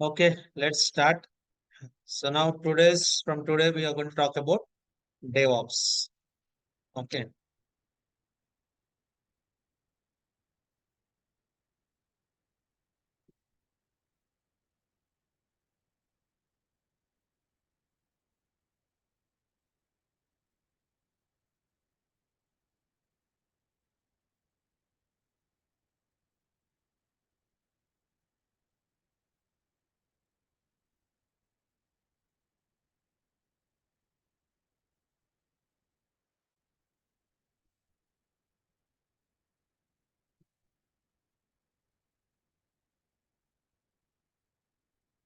Okay, let's start. So now from today we are going to talk about DevOps. Okay.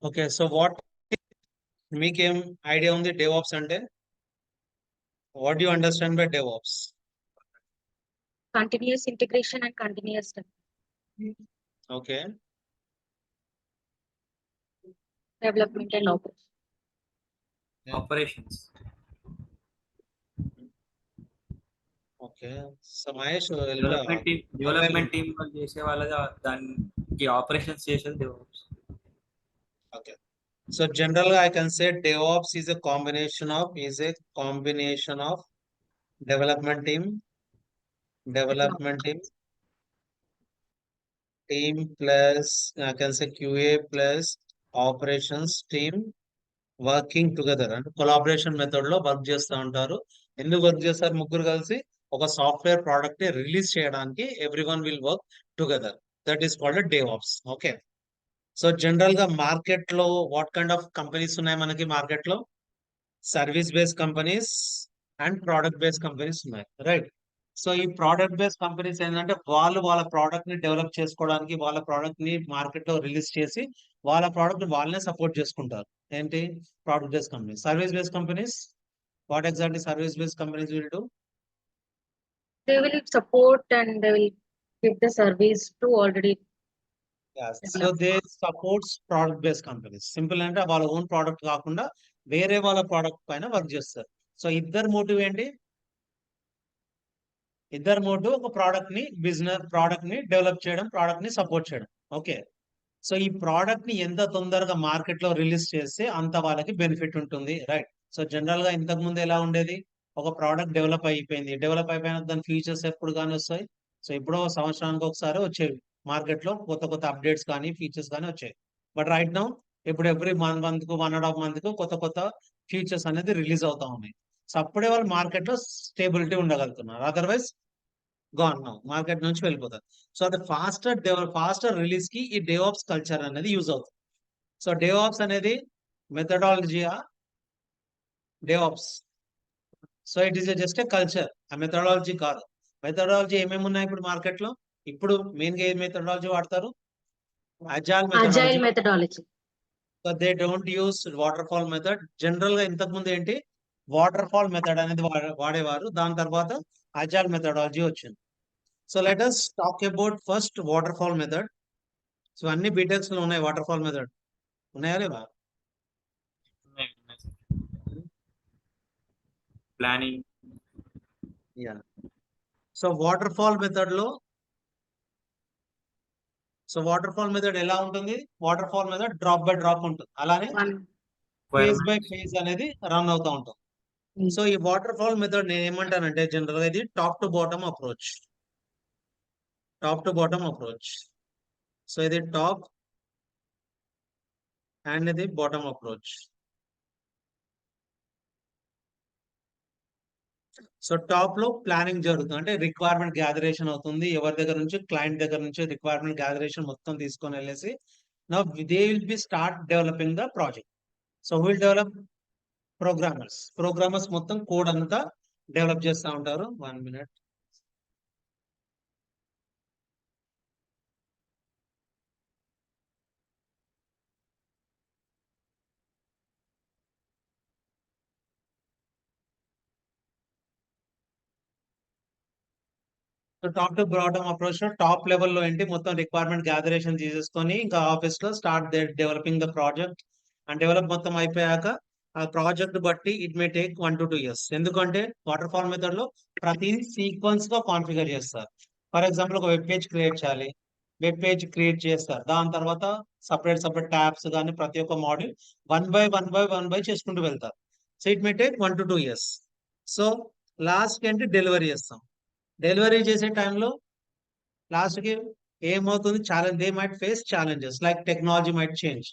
Okay, so what మీకేం idea ఉంది DevOps అంటే? What do you understand by DevOps? Continuous integration and continuous Okay. development and operation. Operations. Okay. So Mahesh development team వాళ్ళు చేసే వాళ్ళది దానికి operations చేసేది develops. Okay. So general గా I can say DevOps is a combination of development team plus I can say QA plus operations team working together అంటే collaboration method లో work చేస్తూ ఉంటారు. ఎందుకు వర్క్ చేస్తారు? ముగ్గురు కలిసి ఒక సాఫ్ట్వేర్ ప్రోడక్ట్ ని రిలీజ్ చేయడానికి every one will work together. That is called DevOps. Okay. So general గా మార్కెట్ లో వాట్ కైండ్ ఆఫ్ కంపెనీస్ ఉన్నాయి మనకి మార్కెట్ లో? Service based companies and product based companies ఉన్నాయి, రైట్? సో ఈ ప్రోడక్ట్ బేస్డ్ కంపెనీస్ ఏంటంటే వాళ్ళ ప్రోడక్ట్ ని డెవలప్ చేసుకోవడానికి వాళ్ళ ప్రోడక్ట్ ని మార్కెట్ లో రిలీజ్ చేసి వాళ్ళ ప్రోడక్ట్ వాళ్ళనే సపోర్ట్ చేసుకుంటారు. ఏంటి? Product based companies. Service based companies, what exactly service based companies will do? They will support and they will give the service to already. So they supports product based companies. Simple అంటే వాళ్ళ own product కాకుండా వేరే వాళ్ళ product పైన work చేస్తారు. So ఇద్దరు motive ఏంటి? ఒక ప్రోడక్ట్ ని డెవలప్ చేయడం, ప్రోడక్ట్ ని సపోర్ట్ చేయడం. ఓకే. సో ఈ ప్రోడక్ట్ ని ఎంత తొందరగా మార్కెట్ లో రిలీజ్ చేస్తే అంత వాళ్ళకి బెనిఫిట్ ఉంటుంది, రైట్? సో జనరల్ గా ఇంతకు ముందు ఎలా ఉండేది? ఒక ప్రోడక్ట్ డెవలప్ అయిపోయిన దాని ఫీచర్స్ ఎప్పుడు కానీ వస్తాయి. సో ఇప్పుడు సంవత్సరానికి ఒకసారి వచ్చేవి మార్కెట్ లో కొత్త అప్డేట్స్ కానీ ఫీచర్స్ కానీ వచ్చాయి. బట్ రైట్ నౌ ఇప్పుడు ఎవ్రీ మంత్ కు 1.5 month కు కొత్త ఫీచర్స్ అనేది రిలీజ్ అవుతా ఉన్నాయి. సో అప్పుడే వాళ్ళు మార్కెట్ లో స్టేబిలిటీ ఉండగలుగుతున్నారు. అదర్వైజ్ గాన్ నౌ మార్కెట్ నుంచి వెళ్ళిపోతారు. సో అది ఫాస్టర్ రిలీజ్ కి ఈ DevOps కల్చర్ అనేది యూజ్ అవుతుంది. సో DevOps అనేది మెథడాలజీయా? DevOps. So it is just a culture, ఆ మెథడాలజీ కాదు. మెథడాలజీ ఏమేమి ఉన్నాయి ఇప్పుడు మార్కెట్ లో? ఇప్పుడు మెయిన్ గా ఏ మెథడాలజీ వాడతారు? Agile methodology. So they don't use waterfall method. General గా ఇంతకు ముందు ఏంటి? వాటర్ ఫాల్ మెథడ్ అనేది వాడేవారు. దాని తర్వాత అజైల్ మెథడాలజీ వచ్చింది. So let us talk about first water fall method. So అన్ని బీటెక్స్ లో ఉన్నాయి వాటర్ ఫాల్ మెథడ్, ఉన్నాయా లేవా? Planning. So water fall method ఎలా ఉంటుంది? Water fall method drop by drop ఉంటుంది. అలానే ఫేజ్ బై ఫేజ్ అనేది రన్ అవుతూ ఉంటుంది. సో ఈ వాటర్ ఫాల్ మెథడ్ నేను ఏమంటానంటే జనరల్ గా ఇది top to bottom approach. So ఇది టాప్ అండ్ ఇది బాటమ్ అప్రోచ్. సో టాప్ లో ప్లానింగ్ జరుగుతుంది, అంటే రిక్వైర్మెంట్ గ్యాదరేషన్ అవుతుంది. ఎవరి దగ్గర నుంచి? క్లయింట్ దగ్గర నుంచి రిక్వైర్మెంట్ గ్యాదరేషన్ మొత్తం తీసుకొని వెళ్ళేసి now they will be start developing the project. So will develop programmers మొత్తం కోడ్ అంతా డెవలప్ చేస్తూ ఉంటారు. 1 minute. So top to bottom approach లో టాప్ లెవెల్లో ఏంటి? మొత్తం రిక్వైర్మెంట్ గ్యాదరేషన్ చేసేసుకొని ఇంకా ఆఫీస్ లో start developing the project. And develop మొత్తం అయిపోయాక ఆ ప్రాజెక్ట్ బట్టి it may take 1 to 2 years. ఎందుకంటే వాటర్ ఫాల్ మెథడ్ లో ప్రతి సీక్వెన్స్ గా కాన్ఫిగర్ చేస్తారు. ఫర్ ఎగ్జాంపుల్ ఒక వెబ్ పేజ్ క్రియేట్ చేయాలి, వెబ్ పేజ్ క్రియేట్ చేస్తారు. దాని తర్వాత సపరేట్ ట్యాబ్స్ కానీ ప్రతి ఒక్క మాడ్యూల్ వన్ బై చేసుకుంటూ వెళ్తారు. So it may take 1 to 2 years. So last ఏంటి డెలివరీ చేస్తాం. డెలివరీ చేసే టైంలో లాస్ట్ కి ఏమవుతుంది, challenge they might face challenges like technology might change.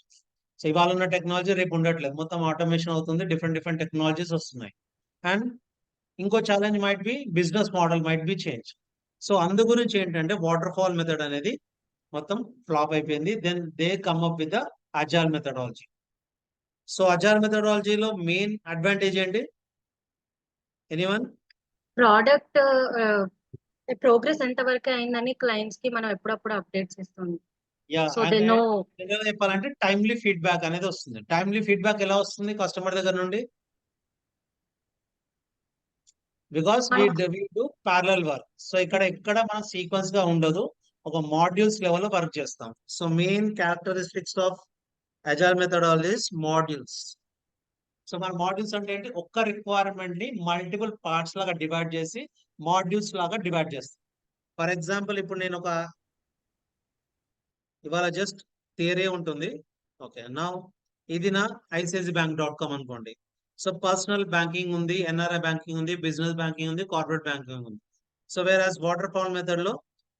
So ఇవాళ ఉన్న టెక్నాలజీ రేపు ఉండట్లేదు, మొత్తం ఆటోమేషన్ అవుతుంది, డిఫరెంట్ టెక్నాలజీస్ వస్తున్నాయి. అండ్ ఇంకో challenge might be business model might be change. So అందు గురించి ఏంటంటే వాటర్ ఫాల్ మెథడ్ అనేది మొత్తం ఫ్లాప్ అయిపోయింది. Then they come up with the agile methodology. So agile మెథడాలజీలో మెయిన్ అడ్వాంటేజ్ ఏంటి? ఎనీవన్? ప్రోడక్ట్ ప్రోగ్రెస్ ఎంత వరకు అయిందని క్లయింట్స్ కి మనం ఎప్పుడప్పుడు అప్డేట్స్ ఇస్తుంది. Yeah, so they know. జనరల్గా చెప్పాలంటే టైమ్లీ ఫీడ్బ్యాక్ అనేది వస్తుంది. టైమ్లీ ఫీడ్బ్యాక్ ఎలా వస్తుంది కస్టమర్ దగ్గర నుండి? Because we do parallel work. So ఎక్కడ మన సీక్వెన్స్ గా ఉండదు, ఒక మాడ్యూల్స్ లెవెల్లో వర్క్ చేస్తాం. So main characteristics of agile methodologies modules. So మన మాడ్యూల్స్ అంటే ఏంటి? ఒక్క రిక్వైర్మెంట్ ని మల్టిపుల్ పార్ట్స్ లాగా డివైడ్ చేసి మాడ్యూల్స్ లాగా డివైడ్ చేస్తాం. ఫర్ ఎగ్జాంపుల్ ఇప్పుడు నేను ఇవాళ జస్ట్ థియరీ ఉంటుంది. ఓకే, నా ఇది నా ICICIbank.com అనుకోండి. సో పర్సనల్ బ్యాంకింగ్ ఉంది, NRI బ్యాంకింగ్ ఉంది, బిజినెస్ బ్యాంకింగ్ ఉంది, కార్పొరేట్ బ్యాంకింగ్ ఉంది. సో వేరాస్ వాటర్ ఫాల్ మెథడ్ లో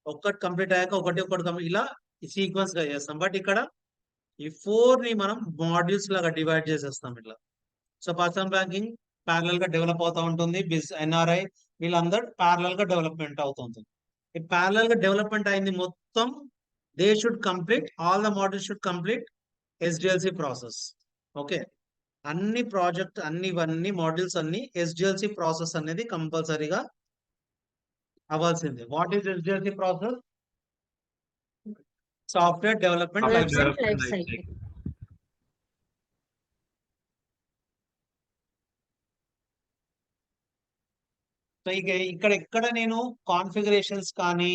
ఒక్కటి కంప్లీట్ అయ్యాక ఒకటి ఇలా సీక్వెన్స్ గా చేస్తాం. బట్ ఇక్కడ ఈ 4 ని మనం మాడ్యూల్స్ లాగా డివైడ్ చేసేస్తాం ఇట్లా. సో పర్సనల్ బ్యాంకింగ్ ప్యారలల్ గా డెవలప్ అవుతూ ఉంటుంది, NRI వీళ్ళందరూ ప్యారలల్ గా డెవలప్మెంట్ అవుతుంది. ఈ ప్యారలల్ గా డెవలప్మెంట్ అయింది మొత్తం they should complete, all the modules should complete SDLC process. Okay, ఇవన్నీ మాడ్యూల్స్ అన్ని SDLC ప్రాసెస్ అనేది కంపల్సరీగా అవ్వాల్సిందే. What is SDLC process? Software development life cycle. So ఎక్కడ నేను కాన్ఫిగరేషన్స్ కానీ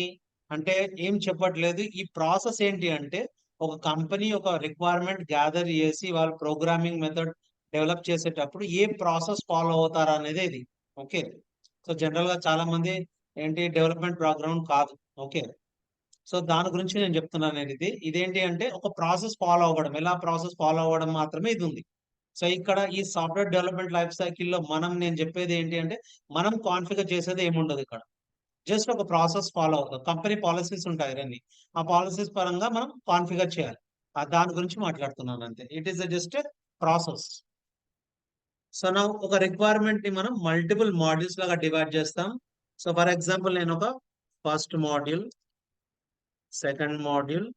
అంటే ఏం చెప్పట్లేదు. ఈ ప్రాసెస్ ఏంటి అంటే ఒక కంపెనీ ఒక రిక్వైర్మెంట్ గ్యాదర్ చేసి వాళ్ళు ప్రోగ్రామింగ్ మెథడ్ డెవలప్ చేసేటప్పుడు ఏ ప్రాసెస్ ఫాలో అవుతారు అనేది ఇది. ఓకే, సో జనరల్ గా చాలా మంది ఏంటి డెవలప్మెంట్ బ్యాక్గ్రౌండ్ కాదు. ఓకే, సో దాని గురించి నేను చెప్తున్నాను. ఇదేంటి అంటే ఒక ప్రాసెస్ ఫాలో అవ్వడం, ఎలా ప్రాసెస్ ఫాలో అవ్వడం మాత్రమే ఇది ఉంది. సో ఇక్కడ ఈ సాఫ్ట్వేర్ డెవలప్మెంట్ లైఫ్ సైకిల్లో నేను చెప్పేది ఏంటి అంటే మనం కాన్ఫిగర్ చేసేది ఏముండదు. ఇక్కడ జస్ట్ ఒక ప్రాసెస్ ఫాలో అవుతాం. కంపెనీ పాలసీస్ ఉంటాయి అన్ని, ఆ పాలసీస్ పరంగా మనం కాన్ఫిగర్ చేయాలి. దాని గురించి మాట్లాడుతున్నాను అంతే. It is just process. So నా ఒక రిక్వైర్మెంట్ ని మనం మల్టిపుల్ మాడ్యూల్స్ లాగా డివైడ్ చేస్తాం. సో ఫర్ ఎగ్జాంపుల్ నేను ఒక first module, second module,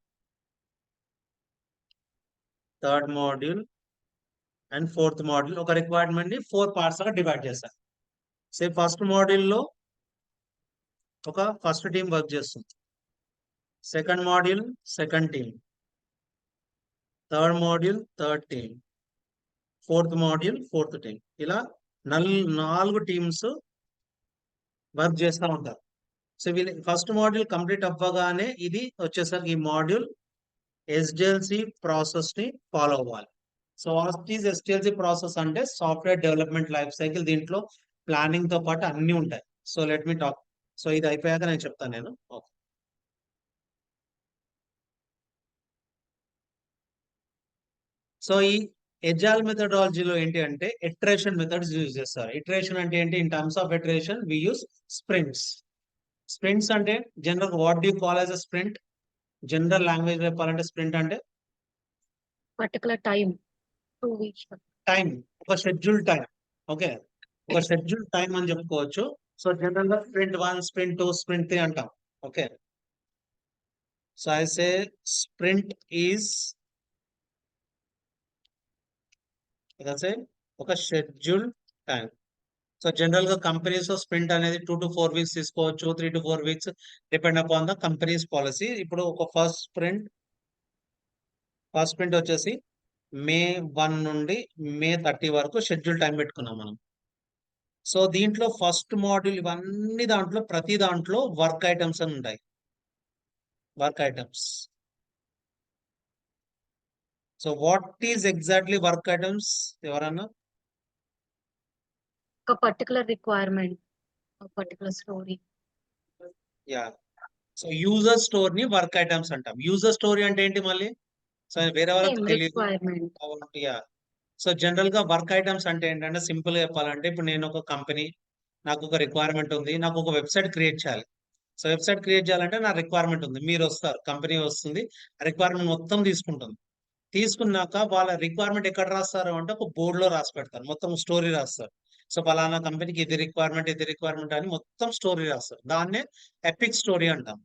third module and fourth module ఒక రిక్వైర్మెంట్ ని 4 పార్ట్స్ గా డివైడ్ చేస్తాను. సే ఫస్ట్ మాడ్యూల్ లో ఒక ఫస్ట్ టీం వర్క్ చేస్తుంది, second module second team, third module third team, fourth module fourth team. ఇలా 4 టీమ్స్ వర్క్ చేస్తూ ఉంటారు. సో వీళ్ళు ఫస్ట్ మాడ్యూల్ కంప్లీట్ అవ్వగానే ఇది వచ్చేసరికి ఈ మాడ్యూల్ SDLC ప్రాసెస్ ని ఫాలో అవ్వాలి. So what is SDLC process అంటే సాఫ్ట్వేర్ డెవలప్మెంట్ లైఫ్ సైకిల్. దీంట్లో ప్లానింగ్ తో పాటు అన్ని ఉంటాయి. So let me talk. So ఇది అయిపోయాక నేను చెప్తాను నేను. ఓకే, సో ఈ ఎజైల్ మెథడాలజీలో ఏంటి అంటే ఇటరేషన్ మెథడ్స్ యూజ్ చేస్తారు. ఇటరేషన్ అంటే ఏంటి? In terms of iteration we use sprints. Sprints అంటే general what do call as a sprint? General language చెప్పాలంటే స్ప్రింట్ అంటే పర్టికులర్ టైం, 2 weeks. టైం, ఒక షెడ్యూల్ టైం. ఓకే, ఒక షెడ్యూల్ టైం అని చెప్పుకోవచ్చు. సో జనరల్ గా స్ప్రింట్ 1, స్ప్రింట్ 2, స్ప్రింట్ 3 అంటాం. Okay, so I say sprint is ఒక షెడ్యూల్ టైం. సో జనరల్ గా కంపెనీస్ స్ప్రింట్ అనేది 2 to 4 weeks తీసుకోవచ్చు, 3 to 4 weeks depend upon the companies policy. ఇప్పుడు ఒక ఫస్ట్ స్ప్రింట్ వచ్చేసి May 1 నుండి May 30 వరకు షెడ్యూల్ టైం పెట్టుకున్నాం మనం. సో దీంట్లో ఫస్ట్ మాడ్యూల్ ఇవన్నీ ప్రతి దాంట్లో వర్క్ ఐటమ్స్ అని ఉంటాయి. Work items. So what is exactly work items? ఎవరన్నా? ఒక పర్టికులర్ రిక్వైర్మెంట్, ఒక particular story. Yeah, so user store ని వర్క్ ఐటమ్స్ అంటాం. యూజర్ స్టోరీ అంటే ఏంటి మళ్ళీ? సో వేరే వాళ్ళకి సేమ్ తెలియదు. రిక్వైర్మెంట్. సో జనరల్ గా వర్క్ ఐటమ్స్ అంటే ఏంటంటే సింపుల్ గా చెప్పాలంటే ఇప్పుడు నేను ఒక కంపెనీ, నాకు ఒక రిక్వైర్మెంట్ ఉంది, నాకు ఒక వెబ్సైట్ క్రియేట్ చేయాలి. సో వెబ్సైట్ క్రియేట్ చేయాలంటే నా రిక్వైర్మెంట్ ఉంది, మీరు వస్తారు, కంపెనీ వస్తుంది, రిక్వైర్మెంట్ మొత్తం తీసుకుంటుంది. తీసుకున్నాక వాళ్ళ రిక్వైర్మెంట్ ఎక్కడ రాస్తారు అంటే ఒక బోర్డ్ లో రాసి పెడతారు, మొత్తం స్టోరీ రాస్తారు. సో పలానా కంపెనీకి ఇది రిక్వైర్మెంట్ అని మొత్తం స్టోరీ రాస్తారు. దాన్నే ఎపిక్ స్టోరీ అంటాం.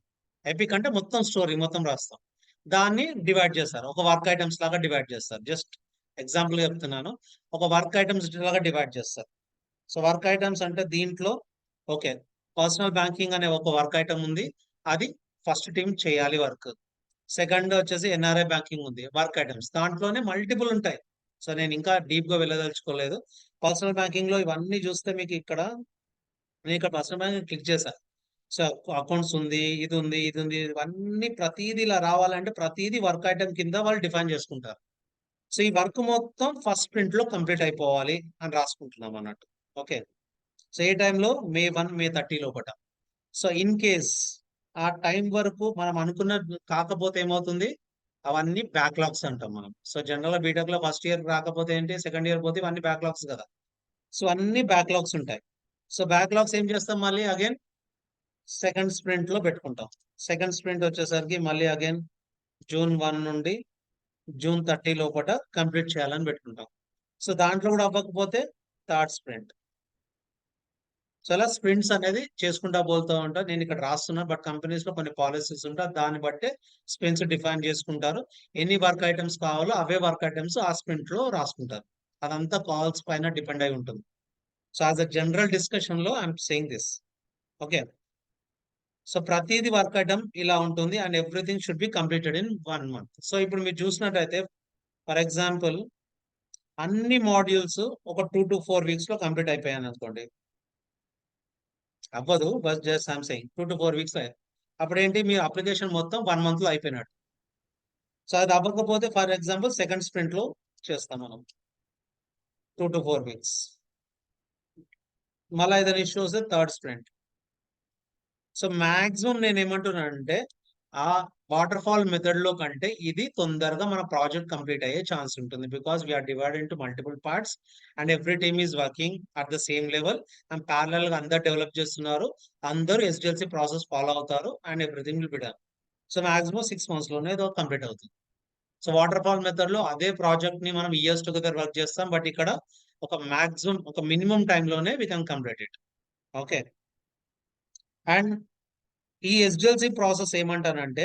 ఎపిక్ అంటే మొత్తం స్టోరీ మొత్తం రాస్తాం. దాన్ని డివైడ్ చేస్తారు, ఒక వర్క్ ఐటమ్స్ లాగా డివైడ్ చేస్తారు. జస్ట్ ఎగ్జాంపుల్ చెప్తున్నాను, ఒక వర్క్ ఐటమ్స్ లాగా డివైడ్ చేస్తారు. సో వర్క్ ఐటమ్స్ అంటే దీంట్లో ఓకే, పర్సనల్ బ్యాంకింగ్ అనే ఒక వర్క్ ఐటమ్ ఉంది, అది ఫస్ట్ టీం చేయాలి వర్క్. సెకండ్ వచ్చేసి ఎన్ఆర్ఐ బ్యాంకింగ్ ఉంది, వర్క్ ఐటమ్స్ దాంట్లోనే మల్టిపుల్ ఉంటాయి. సో నేను ఇంకా డీప్ గా వెళ్ళదలుచుకోలేదు. పర్సనల్ బ్యాంకింగ్ లో ఇవన్నీ చూస్తే మీకు ఇక్కడ, నేను ఇక్కడ పర్సనల్ బ్యాంకింగ్ క్లిక్ చేశాను. సో అకౌంట్స్ ఉంది, ఇది ఉంది, ఇది ఉంది, ఇవన్నీ ప్రతిదీ ఇలా రావాలంటే ప్రతిదీ వర్క్ ఐటమ్ కింద వాళ్ళు డిఫైన్ చేసుకుంటారు. సో ఈ వర్క్ మొత్తం ఫస్ట్ స్ప్రింట్ లో కంప్లీట్ అయిపోవాలి అని రాసుకుంటున్నాం అన్నట్టు. ఓకే, సో ఏ టైంలో May 1, May 30 లోపట. సో ఇన్ కేస్ ఆ టైం వరకు మనం అనుకున్న కాకపోతే ఏమవుతుంది, అవన్నీ బ్యాక్లాగ్స్ అంటాం మనం. సో జనరల్ గా బీటెక్ లో ఫస్ట్ ఇయర్ రాకపోతే ఏంటి, సెకండ్ ఇయర్ పోతే ఇవన్నీ బ్యాక్లాగ్స్ కదా. సో అన్ని బ్యాక్లాగ్స్ ఉంటాయి. సో బ్యాక్లాగ్స్ ఏం చేస్తాం, మళ్ళీ అగైన్ సెకండ్ స్ప్రింట్ లో పెట్టుకుంటాం. సెకండ్ స్ప్రింట్ వచ్చేసరికి మళ్ళీ అగైన్ June 1 నుండి June 30 లోపల కంప్లీట్ చేయాలని పెట్టుకుంటాం. సో దాంట్లో కూడా అవ్వకపోతే థర్డ్ స్ప్రింట్. సో అలా స్ప్రింట్స్ అనేది చేసుకుంటా పోతూ ఉంటా. నేను ఇక్కడ రాస్తున్నాను, బట్ కంపెనీస్ లో కొన్ని పాలసీస్ ఉంటాయి, దాన్ని బట్టే స్ప్రింట్స్ డిఫైన్ చేసుకుంటారు. ఎన్ని వర్క్ ఐటమ్స్ కావాలో అవే వర్క్ ఐటమ్స్ ఆ స్ప్రింట్ లో రాసుకుంటారు. అదంతా కాల్స్ పైన డిపెండ్ అయి ఉంటుంది. So as a general discussion లో I'm saying this. Okay, so ప్రతిదీ వర్క్ ఐటమ్ ఇలా ఉంటుంది and everything should be completed in 1 month. సో ఇప్పుడు మీరు చూసినట్టయితే ఫర్ ఎగ్జాంపుల్ అన్ని మాడ్యూల్స్ ఒక 2 to 4 వీక్స్ లో కంప్లీట్ అయిపోయాను అనుకోండి, అవ్వదు, bus just I'm saying 2 to 4 weeks అప్పుడు ఏంటి, మీ అప్లికేషన్ మొత్తం 1 month లో అయిపోయినట్టు. సో అది అవ్వకపోతే ఫర్ ఎగ్జాంపుల్ సెకండ్ స్ప్రింట్ లో చేస్తాం మనం 2 to 4 వీక్స్. మళ్ళీ ఏదైనా ఇష్యూ వస్తే థర్డ్ స్ప్రింట్. సో మాక్సిమం నేను ఏమంటున్నానంటే ఆ వాటర్ ఫాల్ మెథడ్ లో కంటే ఇది తొందరగా మన ప్రాజెక్ట్ కంప్లీట్ అయ్యే ఛాన్స్ ఉంటుంది. Because we are divided into multiple parts and every team is working at the same level and parallel గా అందరు డెవలప్ చేస్తున్నారు, అందరూ SDLC ప్రాసెస్ ఫాలో అవుతారు and everything will be done. So maximum 6 months లోనే ఏదో complete అవుతుంది. So water fall method లో అదే ప్రాజెక్ట్ ని మనం ఇయర్స్ టుగెదర్ వర్క్ చేస్తాం, బట్ ఇక్కడ ఒక మాక్సిమం ఒక మినిమం టైంలోనే we can complete it. Okay, and ఈ SDLC ప్రాసెస్ ఏమంటానంటే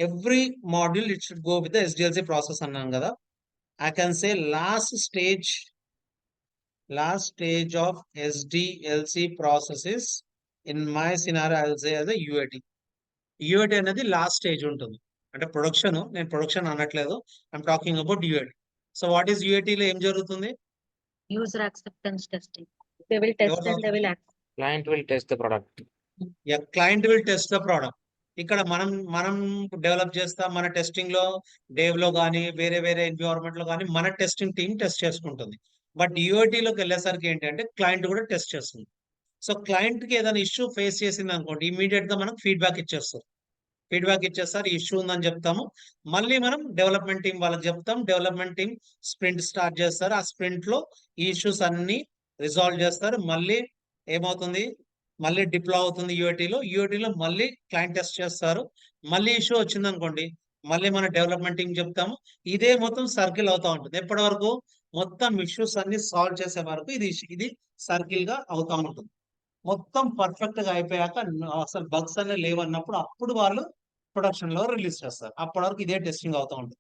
every module it should go with the SDLC process అన్నాను కదా. I can say last stage of SDLC processes in my scenario I will say as UAT. UAT అనేది last stage ఉంటుంది, అంటే production, నేను production అనట్లేదు, I'm talking about UAT. So what is UAT లో ఏం జరుగుతుంది, User acceptance testing. They will test and they will accept. Client will test the product. Client will test the product. ఇక్కడ మనం develop చేస్తాం, మన testing లో Dave లో కానీ వేరే వేరే ఎన్విరాన్మెంట్ లో కానీ మన టెస్టింగ్ టీమ్ టెస్ట్ చేసుకుంటుంది. బట్ UAT లోకి వెళ్ళేసరికి ఏంటంటే క్లయింట్ కూడా టెస్ట్ చేస్తుంది. సో క్లయింట్ కి ఏదైనా ఇష్యూ ఫేస్ చేసింది అనుకోండి, ఇమీడియట్ గా మనకు ఫీడ్బ్యాక్ ఇచ్చేస్తారు, ఇష్యూ ఉందని చెప్తాము. మళ్ళీ మనం డెవలప్మెంట్ టీం వాళ్ళకి చెప్తాం, డెవలప్మెంట్ టీం స్ప్రింట్ స్టార్ట్ చేస్తారు, ఆ స్ప్రింట్ లో ఈ ఇష్యూస్ అన్ని రిజాల్వ్ చేస్తారు. మళ్ళీ ఏమవుతుంది, మళ్ళీ డిప్లో అవుతుంది UAT లో మళ్ళీ క్లయింట్ టెస్ట్ చేస్తారు. మళ్ళీ ఇష్యూ వచ్చింది అనుకోండి, మళ్ళీ మన డెవలప్మెంట్ టీం చెప్తాము. ఇదే మొత్తం సర్కిల్ అవుతా ఉంటుంది. ఎప్పటి వరకు, మొత్తం ఇష్యూస్ అన్ని సాల్వ్ చేసే వరకు ఇది సర్కిల్ గా అవుతా ఉంటుంది. మొత్తం పర్ఫెక్ట్ గా అయిపోయాక అసలు బగ్స్ అనే లేవన్నప్పుడు అప్పుడు వాళ్ళు ప్రొడక్షన్ లో రిలీజ్ చేస్తారు. అప్పటి వరకు ఇదే టెస్టింగ్ అవుతూ ఉంటుంది.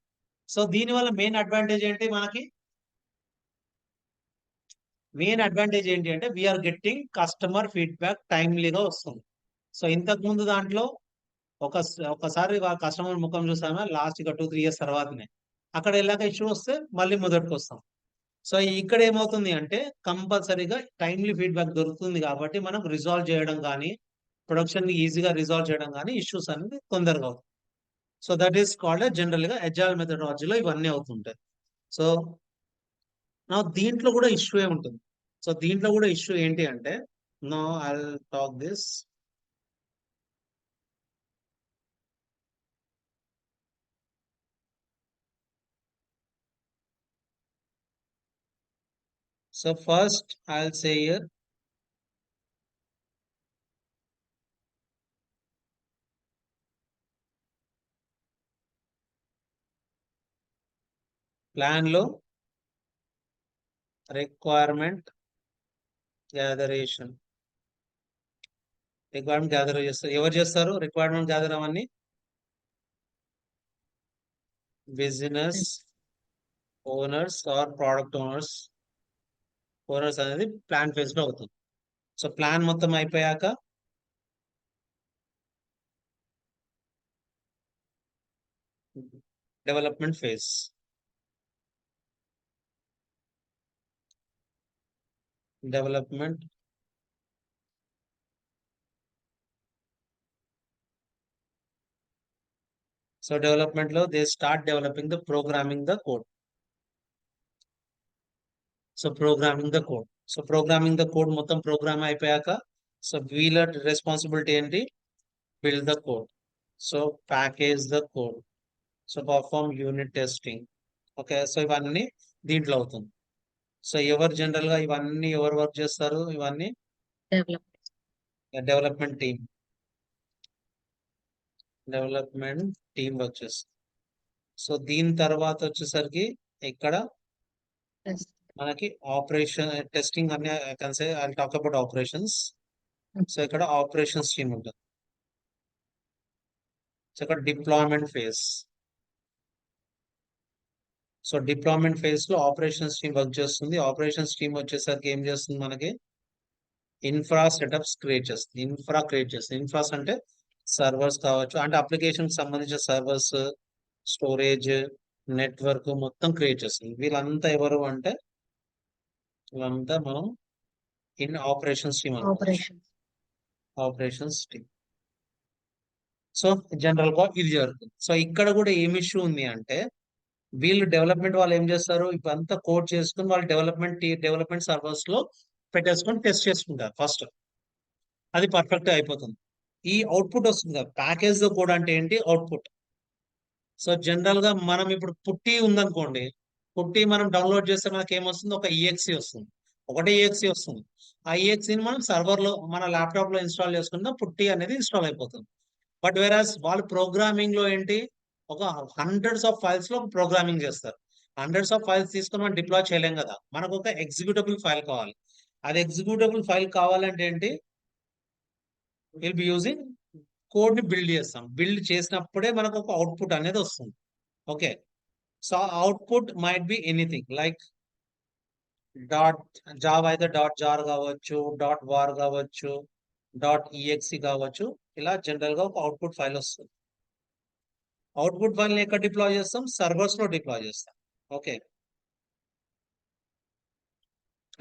సో దీనివల్ల మెయిన్ అడ్వాంటేజ్ ఏంటి అంటే వీఆర్ గెట్టింగ్ కస్టమర్ ఫీడ్బ్యాక్ టైమ్లీగా వస్తుంది. సో ఇంతకు ముందు దాంట్లో ఒకసారి కస్టమర్ ముఖం చూసామా, లాస్ట్ ఇక 2-3 years తర్వాతనే అక్కడ వెళ్ళాక ఇష్యూ వస్తే మళ్ళీ మొదటికి వస్తాం. సో ఇక్కడ ఏమవుతుంది అంటే కంపల్సరీగా టైమ్లీ ఫీడ్బ్యాక్ దొరుకుతుంది కాబట్టి మనం రిజాల్వ్ చేయడం కానీ, ప్రొడక్షన్ ని ఈజీగా రిజాల్వ్ చేయడం కానీ, ఇష్యూస్ అనేది తొందరగా అవుతుంది. So that is called general గా అజైల్ మెథడాలజీలో ఇవన్నీ అవుతుంటాయి. సో నా దీంట్లో కూడా ఇష్యూ ఉంటుంది. సో దీంట్లో కూడా ఇష్యూ ఏంటి అంటే, no I will talk this. So first I'll say here plan లో రిక్వైర్మెంట్ గ్యాదరేషన్. రిక్వైర్మెంట్ గ్యాదర్ చేస్తారు. ఎవరు చేస్తారు రిక్వైర్మెంట్ గ్యాదర్ అవన్నీ? Business owners or product owners అనేది ప్లాన్ ఫేజ్ లో అవుతుంది. సో ప్లాన్ మొత్తం అయిపోయాక development phase. Development so development లో they start developing the programming the code. So programming the code. So programming the code మొత్తం program అయిపోయాక so వీళ్ళ responsibility ఏంటి? Build the code. So package the code. So perform unit testing. Okay, so ఇవన్నీ దీంట్లో అవుతుంది. So ఎవరు general గా ఇవన్నీ ఎవరు వర్క్ చేస్తారు? ఇవన్నీ development team. Development team work చేస్తుంది. సో దీని తర్వాత వచ్చేసరికి ఇక్కడ మనకి ఆపరేషన్ టెస్టింగ్ అనే I talk about operations. So ఇక్కడ ఆపరేషన్స్ టీమ్ ఉంటుంది. సో ఇక్కడ deployment phase. So deployment phase లో ఆపరేషన్స్ టీమ్ వర్క్ చేస్తుంది. ఆపరేషన్స్ టీమ్ వచ్చేసరికి ఏం చేస్తుంది? మనకి ఇన్ఫ్రా సెటప్స్ క్రియేట్ చేస్తుంది. ఇన్ఫ్రాస్ అంటే సర్వర్స్ కావచ్చు, అంటే అప్లికేషన్ సంబంధించిన సర్వర్స్, స్టోరేజ్, నెట్వర్క్ మొత్తం క్రియేట్ చేస్తుంది. వీళ్ళంతా ఎవరు అంటే వీళ్ళంతా మనం in operations team operations team. So general గా ఇది జరుగుతుంది. సో ఇక్కడ కూడా ఏం ఇష్యూ ఉంది అంటే వీళ్ళు డెవలప్మెంట్ వాళ్ళు ఏం చేస్తారు? ఇప్పుడంతా కోడ్ చేసుకుని వాళ్ళు డెవలప్మెంట్ సర్వర్స్ లో పెట్టేసుకొని టెస్ట్ చేసుకుంటారు ఫస్ట్. అది పర్ఫెక్ట్ అయిపోతుంది. ఈ అవుట్పుట్ వస్తుంది కదా, ప్యాకేజ్ ద కోడ్ అంటే ఏంటి? అవుట్పుట్. సో జనరల్ గా మనం ఇప్పుడు పుట్టి ఉందనుకోండి, పుట్టి మనం డౌన్లోడ్ చేస్తే మనకి ఏమొస్తుంది? ఒక ఈఎక్సీ వస్తుంది. ఒకటే ఈఎక్సీ వస్తుంది. ఆ ఈఎక్సీని మనం సర్వర్ లో మన ల్యాప్టాప్ లో ఇన్స్టాల్ చేసుకుంటే పుట్టి అనేది ఇన్స్టాల్ అయిపోతుంది. బట్ వేరాస్ వాళ్ళు ప్రోగ్రామింగ్ లో ఏంటి? ఒక హండ్రెడ్స్ ఆఫ్ ఫైల్స్ లో ప్రోగ్రామింగ్ చేస్తారు. హండ్రెడ్స్ ఆఫ్ ఫైల్స్ తీసుకొని మనం డిప్లాయ్ చేయలేం కదా, మనకు ఒక ఎగ్జిక్యూటబుల్ ఫైల్ కావాలి. అది ఎగ్జిక్యూటబుల్ ఫైల్ కావాలంటే ఏంటి? విల్ బి యూజింగ్ కోడ్ ని బిల్డ్ చేస్తాం. బిల్డ్ చేసినప్పుడే మనకు ఒక అవుట్పుట్ అనేది వస్తుంది. Okay, so output might be anything like dot Java అయితే డాట్ జార్ కావచ్చు, డాట్ వార్ కావచ్చు, డాట్ ఈఎక్సి కావచ్చు. ఇలా జనరల్ గా ఒక అవుట్పుట్ ఫైల్ వస్తుంది. అవుట్పుట్ ఫైల్ ని ఎక్కడ డిప్లాయ్ చేస్తాం? సర్వర్స్ లో డిప్లాయ్ చేస్తాం. ఓకే,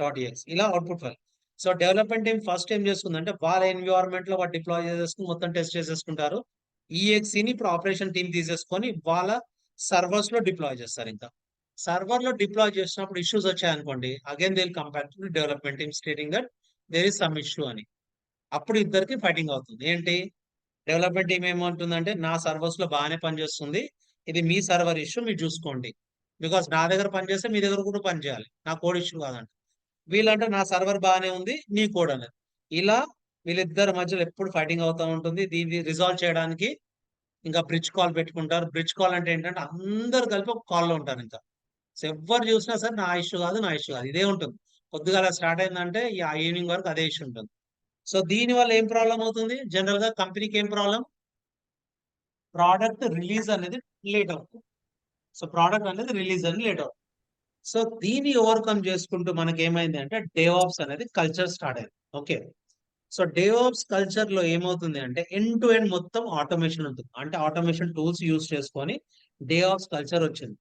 డాట్ ఈఎక్స్ ఇలా output file. So development team first ఏం చేస్తుందంటే వాళ్ళ ఎన్విరాన్మెంట్ లో వాళ్ళు డిప్లాయ్ చేసేసుకుని మొత్తం టెస్ట్ చేసేసుకుంటారు. ఈఎక్సీని ఇప్పుడు ఆపరేషన్ టీం తీసేసుకొని వాళ్ళ సర్వర్స్ లో డిప్లాయ్ చేస్తారు. ఇంకా సర్వర్ లో డిప్లాయ్ చేసినప్పుడు ఇష్యూస్ వచ్చాయనుకోండి, again they will compare to development team stating that there is some issue అని. అప్పుడు ఇద్దరికి ఫైటింగ్ అవుతుంది. ఏంటి? డెవలప్మెంట్ టీం ఏమంటుందంటే నా సర్వర్స్ లో బాగానే పనిచేస్తుంది, ఇది మీ సర్వర్ ఇష్యూ మీరు చూసుకోండి, బికాస్ నా దగ్గర పనిచేస్తే మీ దగ్గర కూడా పనిచేయాలి, నా కోడ్ ఇష్యూ కాదంట. వీళ్ళంటే నా సర్వర్ బాగానే ఉంది, నీ కోడ్ అనేది. ఇలా వీళ్ళిద్దరి మధ్యలో ఎప్పుడు ఫైటింగ్ అవుతూ ఉంటుంది. దీన్ని రిజాల్వ్ చేయడానికి ఇంకా బ్రిడ్జ్ కాల్ పెట్టుకుంటారు. బ్రిడ్జ్ కాల్ అంటే ఏంటంటే అందరు కలిపి ఒక కాల్లో ఉంటారు. ఇంకా సో ఎవరు చూసినా సరే నా ఇష్యూ కాదు, నా ఇష్యూ కాదు, ఇదే ఉంటుంది. కొద్దిగా అలా స్టార్ట్ అయిందంటే ఆ ఈవినింగ్ వరకు అదే ఇష్యూ ఉంటుంది. సో దీని వల్ల ఏం ప్రాబ్లం అవుతుంది? జనరల్ గా కంపెనీకి ఏం ప్రాబ్లం? ప్రోడక్ట్ రిలీజ్ అనేది లేట్ అవుతుంది. సో ప్రోడక్ట్ అనేది రిలీజ్ అనేది లేట్ అవుతుంది. సో దీన్ని ఓవర్కమ్ చేసుకుంటూ మనకి ఏమైంది అంటే డేవాప్స్ అనేది కల్చర్ స్టార్ట్ అయింది. ఓకే, సో డేవాప్స్ కల్చర్ లో ఏమవుతుంది అంటే ఎండ్ టు ఎండ్ మొత్తం ఆటోమేషన్ ఉంటుంది. అంటే ఆటోమేషన్ టూల్స్ యూజ్ చేసుకొని డేవాప్స్ కల్చర్ వచ్చింది.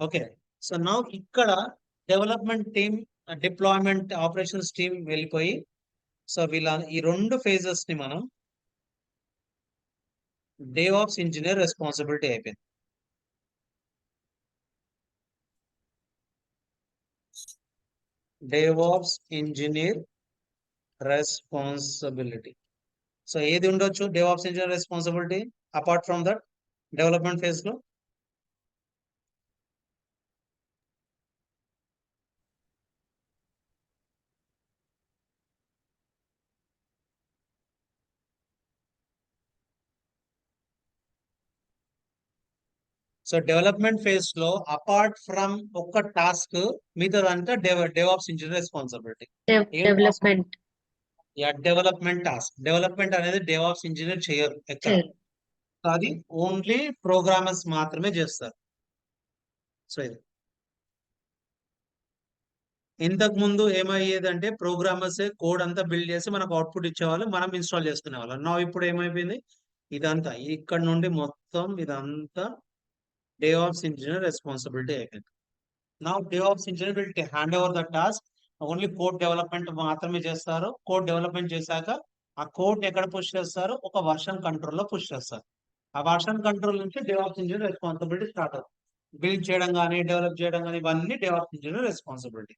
ఓకే, సో నౌ ఇక్కడ development team, deployment operations team వెళ్ళిపోయి సో వీళ్ళ ఈ రెండు ఫేజెస్ ని మనం డేవాప్స్ ఇంజనీర్ రెస్పాన్సిబిలిటీ అయిపోయింది. డేవాప్స్ ఇంజనీర్ రెస్పాన్సిబిలిటీ. సో ఏది ఉండొచ్చు DevOps engineer responsibility apart from that development phase లో? సో డెవలప్మెంట్ ఫేజ్ లో అపార్ట్ ఫ్రమ్ ఒక్క టాస్క్ మిగతాదంతా DevOps engineer responsibility. Development development task, development అనేది డెవాప్స్ ఇంజనీర్ చేయరు ఎక్కడ, అది ఓన్లీ ప్రోగ్రామర్స్ మాత్రమే చేస్తారు. సో ఇది ఇంతకు ముందు ఏమయ్యేదంటే ప్రోగ్రామర్స్ కోడ్ అంతా బిల్డ్ చేసి మనకు అవుట్పుట్ ఇచ్చేవాళ్ళు, మనం ఇన్స్టాల్ చేసుకునే వాళ్ళం. నా ఇప్పుడు ఏమైపోయింది, ఇదంతా ఇక్కడ నుండి మొత్తం ఇదంతా డెవాప్స్ ఇంజనీర్ రెస్పాన్సిబిలిటీ అయిపోయింది. నా DevOps engineer will hand over the task, only code development మాత్రమే చేస్తారు. కోడ్ డెవలప్మెంట్ చేశాక ఆ కోడ్ ఎక్కడ పుష్ చేస్తారు, ఒక వర్షన్ కంట్రోల్ లో పుష్ చేస్తారు. ఆ వర్షన్ కంట్రోల్ నుంచి డెవాప్స్ ఇంజనీర్ రెస్పాన్సిబిలిటీ స్టార్ట్ అవుతుంది. బిల్డ్ చేయడం కానీ డెవలప్ చేయడం కానీ ఇవన్నీ DevOps engineer responsibility.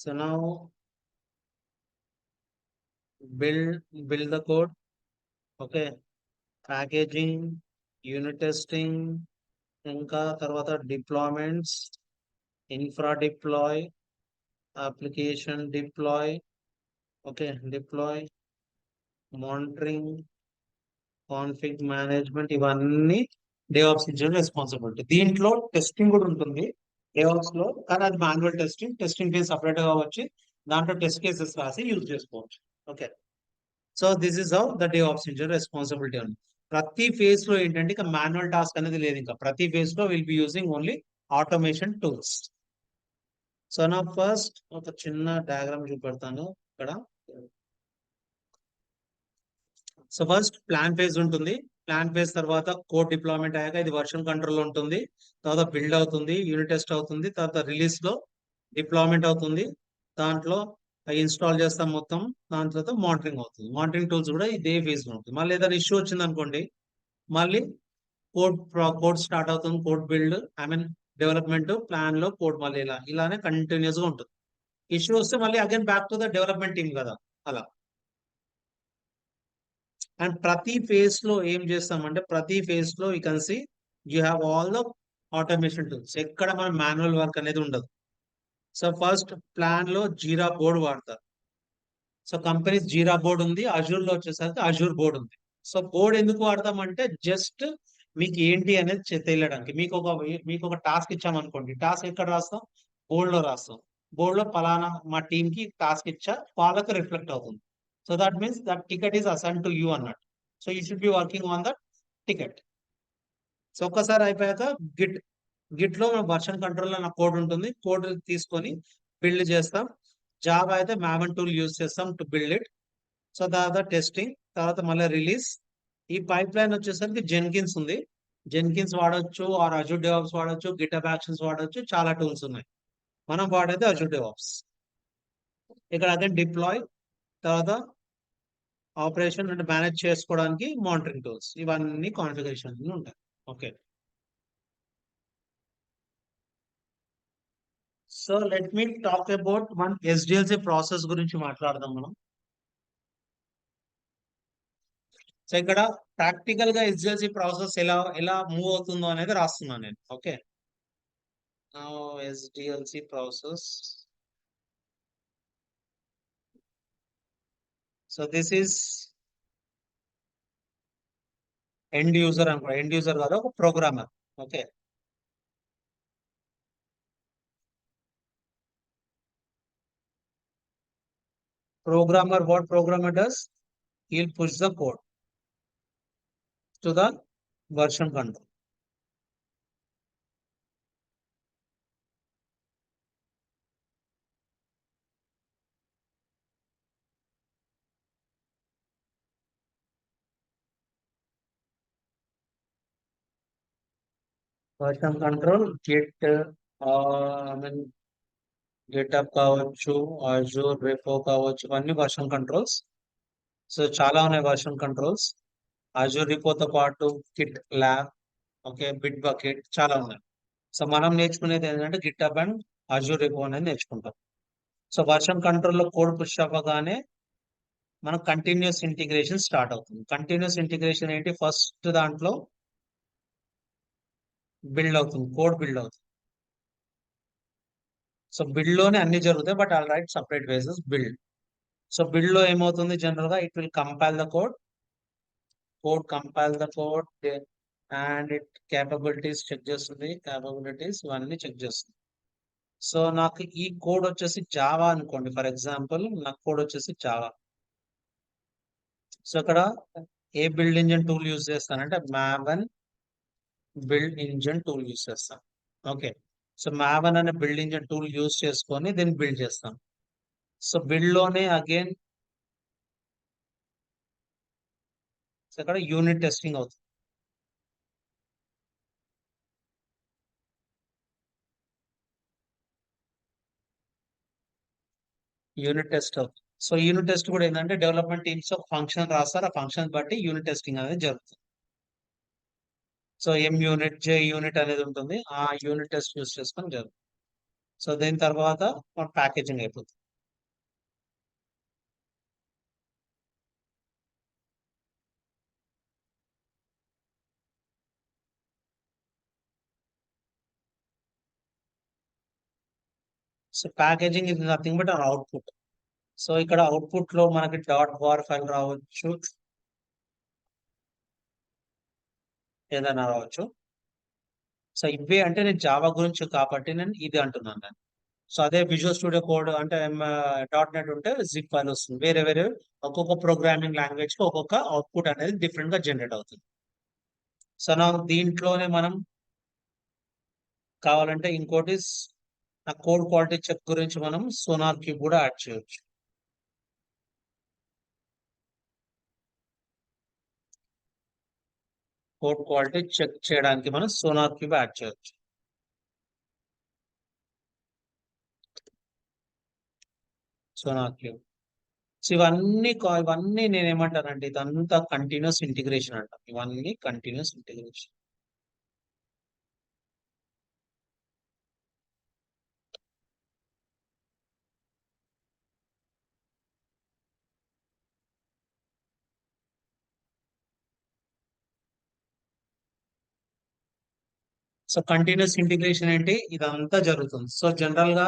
So now build the code, okay, packaging, unit testing, ఇంకా తర్వాత deployments, infra deploy, application deploy, okay, deploy, monitoring, config management, ఇవన్నీ డెవాప్స్ ఇంజనీర్ రెస్పాన్సిబిలిటీ. దీంట్లో టెస్టింగ్ కూడా ఉంటుంది డెవాప్స్ లో, కానీ అది మాన్యువల్ టెస్టింగ్ ఫేజ్ సపరేట్ గా వచ్చి దాంట్లో టెస్ట్ కేసెస్ రాసి యూజ్ చేసుకోవచ్చు. Okay, so this is how the DevOps engineer responsibility ఉంది. ప్రతి ఫేజ్ లో ఏంటంటే ఇక మాన్యువల్ టాస్క్ అనేది లేదు, ఇంకా ప్రతి ఫేజ్ లో will be using only automation tools. So నా ఫస్ట్ ఒక చిన్న డయాగ్రామ్ చూపెడతాను ఇక్కడ. సో ఫస్ట్ ప్లాన్ ఫేజ్ ఉంటుంది. ప్లాన్ ఫేజ్ తర్వాత కోడ్ డిప్లాయ్మెంట్ అయ్యాక ఇది వర్షన్ కంట్రోల్ ఉంటుంది, తర్వాత బిల్డ్ అవుతుంది, యూనిట్ టెస్ట్ అవుతుంది, తర్వాత రిలీజ్ లో డిప్లాయ్మెంట్ అవుతుంది, దాంట్లో ఇన్స్టాల్ చేస్తాం మొత్తం, దాని తర్వాత మానిటరింగ్ అవుతుంది. మానిటరింగ్ టూల్స్ కూడా ఇదే ఫేజ్ లో ఉంటుంది. మళ్ళీ ఏదైనా ఇష్యూ వచ్చింది అనుకోండి, మళ్ళీ కోడ్ స్టార్ట్ అవుతుంది, కోడ్ బిల్డ్ డెవలప్మెంట్ ప్లాన్ లో కోడ్ మళ్ళీ ఇలానే కంటిన్యూస్ గా ఉంటుంది. ఇష్యూ వస్తే మళ్ళీ again back to the development team కదా అలా. అండ్ ప్రతి ఫేజ్ లో ఏం చేస్తామంటే ప్రతి ఫేజ్ లో you can see you have all the automation tools, ఎక్కడ మన మాన్యువల్ వర్క్ అనేది ఉండదు. సో ఫస్ట్ ప్లాన్ లో జీరా బోర్డ్ వాడతారు. సో కంపెనీస్ జీరా బోర్డ్ ఉంది, అజూర్ లో వచ్చేసరికి అజూర్ బోర్డ్ ఉంది. సో బోర్డ్ ఎందుకు వాడతామంటే జస్ట్ మీకు ఏంటి అనేది తెలియడానికి. మీకు ఒక టాస్క్ ఇచ్చామనుకోండి, టాస్క్ ఎక్కడ రాస్తాం, బోర్డ్ లో రాస్తాం. బోర్డ్ లో పలానా మా టీమ్ కి టాస్క్ ఇచ్చా, వాళ్ళకి రిఫ్లెక్ట్ అవుతుంది. So that means that ticket is assign to you అన్నట్టు. So you should be working on that ticket. So ఒక్కసారి అయిపోయాక గిట్ లో వర్షన్ కంట్రోల్ లో నా కోడ్ ఉంటుంది, కోడ్ తీసుకొని బిల్డ్ చేస్తాం. జావా అయితే మావెన్ టూల్ యూజ్ చేస్తాం టు బిల్డ్ ఇట్. సో తర్వాత టెస్టింగ్, తర్వాత మళ్ళీ రిలీజ్. ఈ పైప్ లైన్ వచ్చేసరికి జెన్కిన్స్ ఉంది, జెన్కిన్స్ వాడచ్చు, ఆర్ అజూర్ డెవాప్స్ వాడచ్చు, గిటబ్ యాక్షన్స్ వాడచ్చు, చాలా టూల్స్ ఉన్నాయి. మనం వాడేది అజూర్ డెవాప్స్. ఇక్కడ అదే డిప్లాయ్, తర్వాత ఆపరేషన్ అంటే మేనేజ్ చేసుకోవడానికి మానిటరింగ్ టూల్స్, ఇవన్నీ కాన్ఫిగరేషన్ ఉంటాయి. Okay, so let me talk about one SDLC process గురించి మాట్లాడదాం మనం. సో ఇక్కడ ప్రాక్టికల్ గా ఎస్డిఎల్సి ప్రాసెస్ ఎలా మూవ్ అవుతుందో అనేది రాస్తున్నాను నేను. Okay, SDLC process. So this is end user అనుకో, ఎండ్ యూజర్ కాదు, ఒక programmer. Okay, what programmer does, he'll push the code to the version control. Version control, GitHub కావచ్చు, అజూర్ రెపో కావచ్చు, ఇవన్నీ వర్షన్ కంట్రోల్స్. సో చాలా ఉన్నాయి version controls. Azure రిపోతో పాటు Git lab, okay, bit bucket, చాలా ఉన్నాయి. సో మనం నేర్చుకునేది ఏంటంటే గిట్హబ్ అండ్ అజూర్ రిపో అనేది నేర్చుకుంటాం. సో వర్షన్ కంట్రోల్ లో కోడ్ పుష్ అవ్వగానే మనకు కంటిన్యూస్ ఇంటిగ్రేషన్ స్టార్ట్ అవుతుంది. కంటిన్యూస్ ఇంటిగ్రేషన్ ఏంటి, ఫస్ట్ దాంట్లో బిల్డ్ అవుతుంది, కోడ్ బిల్డ్ అవుతుంది. సో బిల్డ్ లోనే అన్ని జరుగుతాయి, but all right separate phases build. So build లో ఏమవుతుంది జనరల్ గా, it will compile the code compile the code and it capabilities check చేస్తుంది, క్యాపబిలిటీస్ ఇవన్నీ చెక్ చేస్తుంది. సో నాకు ఈ కోడ్ వచ్చేసి జావా అనుకోండి, ఫర్ ఎగ్జాంపుల్ నాకు కోడ్ వచ్చేసి జావా. సో ఇక్కడ ఏ బిల్డ్ ఇంజన్ టూల్ యూజ్ చేస్తానంటే Maven build engine tool use చేస్తాను. ఓకే, సో మావెన్ అనే బిల్డ్ ఇంజన్ టూల్ యూజ్ చేసుకొని దీన్ని బిల్డ్ చేస్తాం. సో బిల్డ్ లోనే అగైన్ ఇక్కడ యూనిట్ టెస్టింగ్ అవుతుంది. యూనిట్ టెస్ట్ అవుతుంది. సో యూనిట్ టెస్ట్ కూడా ఏంటంటే డెవలప్మెంట్ టీమ్స్ ఒక ఫంక్షన్ రాస్తారు, ఆ ఫంక్షన్ బట్టి యూనిట్ టెస్టింగ్ అనేది జరుగుతుంది. సో ఎం యూనిట్ జే యూనిట్ అనేది ఉంటుంది, ఆ యూనిట్ టెస్ట్ యూస్ చేసుకొని జరుగుతుంది. సో దీని తర్వాత ప్యాకేజింగ్ అయిపోతుంది. సో ప్యాకేజింగ్ ఇది nothing but our output. So ఇక్కడ అవుట్పుట్ లో మనకి డాట్ బార్ ఫైల్ రావచ్చు, ఏదైనా రావచ్చు. సో ఇవే అంటే నేను జావా గురించి కాబట్టి నేను ఇది అంటున్నాను నేను. సో అదే విజువల్ స్టూడియో కోడ్ అంటే డాట్ నెట్ ఉంటే జిప్ ఫైల్ వస్తుంది. వేరే వేరే ఒక్కొక్క ప్రోగ్రామింగ్ లాంగ్వేజ్ కి ఒక్కొక్క అవుట్పుట్ అనేది డిఫరెంట్ గా జనరేట్ అవుతుంది. సో నా దీంట్లోనే మనం కావాలంటే ఇంకోటి నా కోడ్ క్వాలిటీ చెక్ గురించి మనం సోనార్ క్యూబ్ కూడా యాడ్ చేయొచ్చు. కోడ్ క్వాలిటీ చెక్ చేయడానికి మనం సోనార్ క్యూబ్ యాడ్ చేయొచ్చు. Sonar cube. సో ఇవన్నీ నేను ఏమంటానంటే ఇదంతా కంటిన్యూస్ ఇంటిగ్రేషన్ అంటాం. ఇవన్నీ continuous integration. So continuous integration ఏంటి, ఇదంతా జరుగుతుంది. సో జనరల్ గా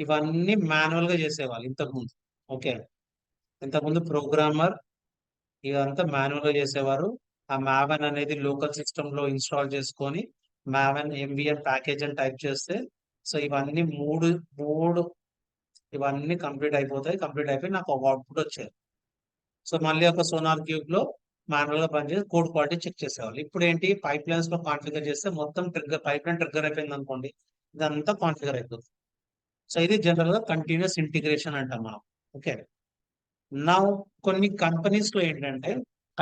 ఇవన్నీ మాన్యువల్ గా చేసేవాళ్ళు ఇంతకుముందు. ఓకే, ఇంతకుముందు ప్రోగ్రామర్ ఇదంతా మాన్యువల్ గా చేసేవారు. ఆ మావెన్ అనేది లోకల్ సిస్టమ్ లో ఇన్స్టాల్ చేసుకొని మావెన్ ఎంవిఎన్ ప్యాకేజ్ అని టైప్ చేస్తే సో ఇవన్నీ మూడు మూడు ఇవన్నీ కంప్లీట్ అయిపోతాయి. కంప్లీట్ అయిపోయి నాకు ఒక అవుట్పుట్ వచ్చేది. సో మళ్ళీ ఒక సోనార్ క్యూబ్ లో మాన్యువల్ గా పనిచేసి కోడ్ క్వాలిటీ చెక్ చేసేవాళ్ళు. ఇప్పుడు ఏంటి, పైప్ లైన్స్ లో కాన్ఫిగర్ చేస్తే మొత్తం ట్రిగ్గర్ పైప్ లైన్ ట్రిగ్గర్ అయిపోయింది అనుకోండి, ఇదంతా కాన్ఫిగర్ అయిపోతుంది. సో ఇది జనరల్ గా కంటిన్యూస్ ఇంటిగ్రేషన్ అంటాం మనం. ఓకే, నా కొన్ని కంపెనీస్ లో ఏంటంటే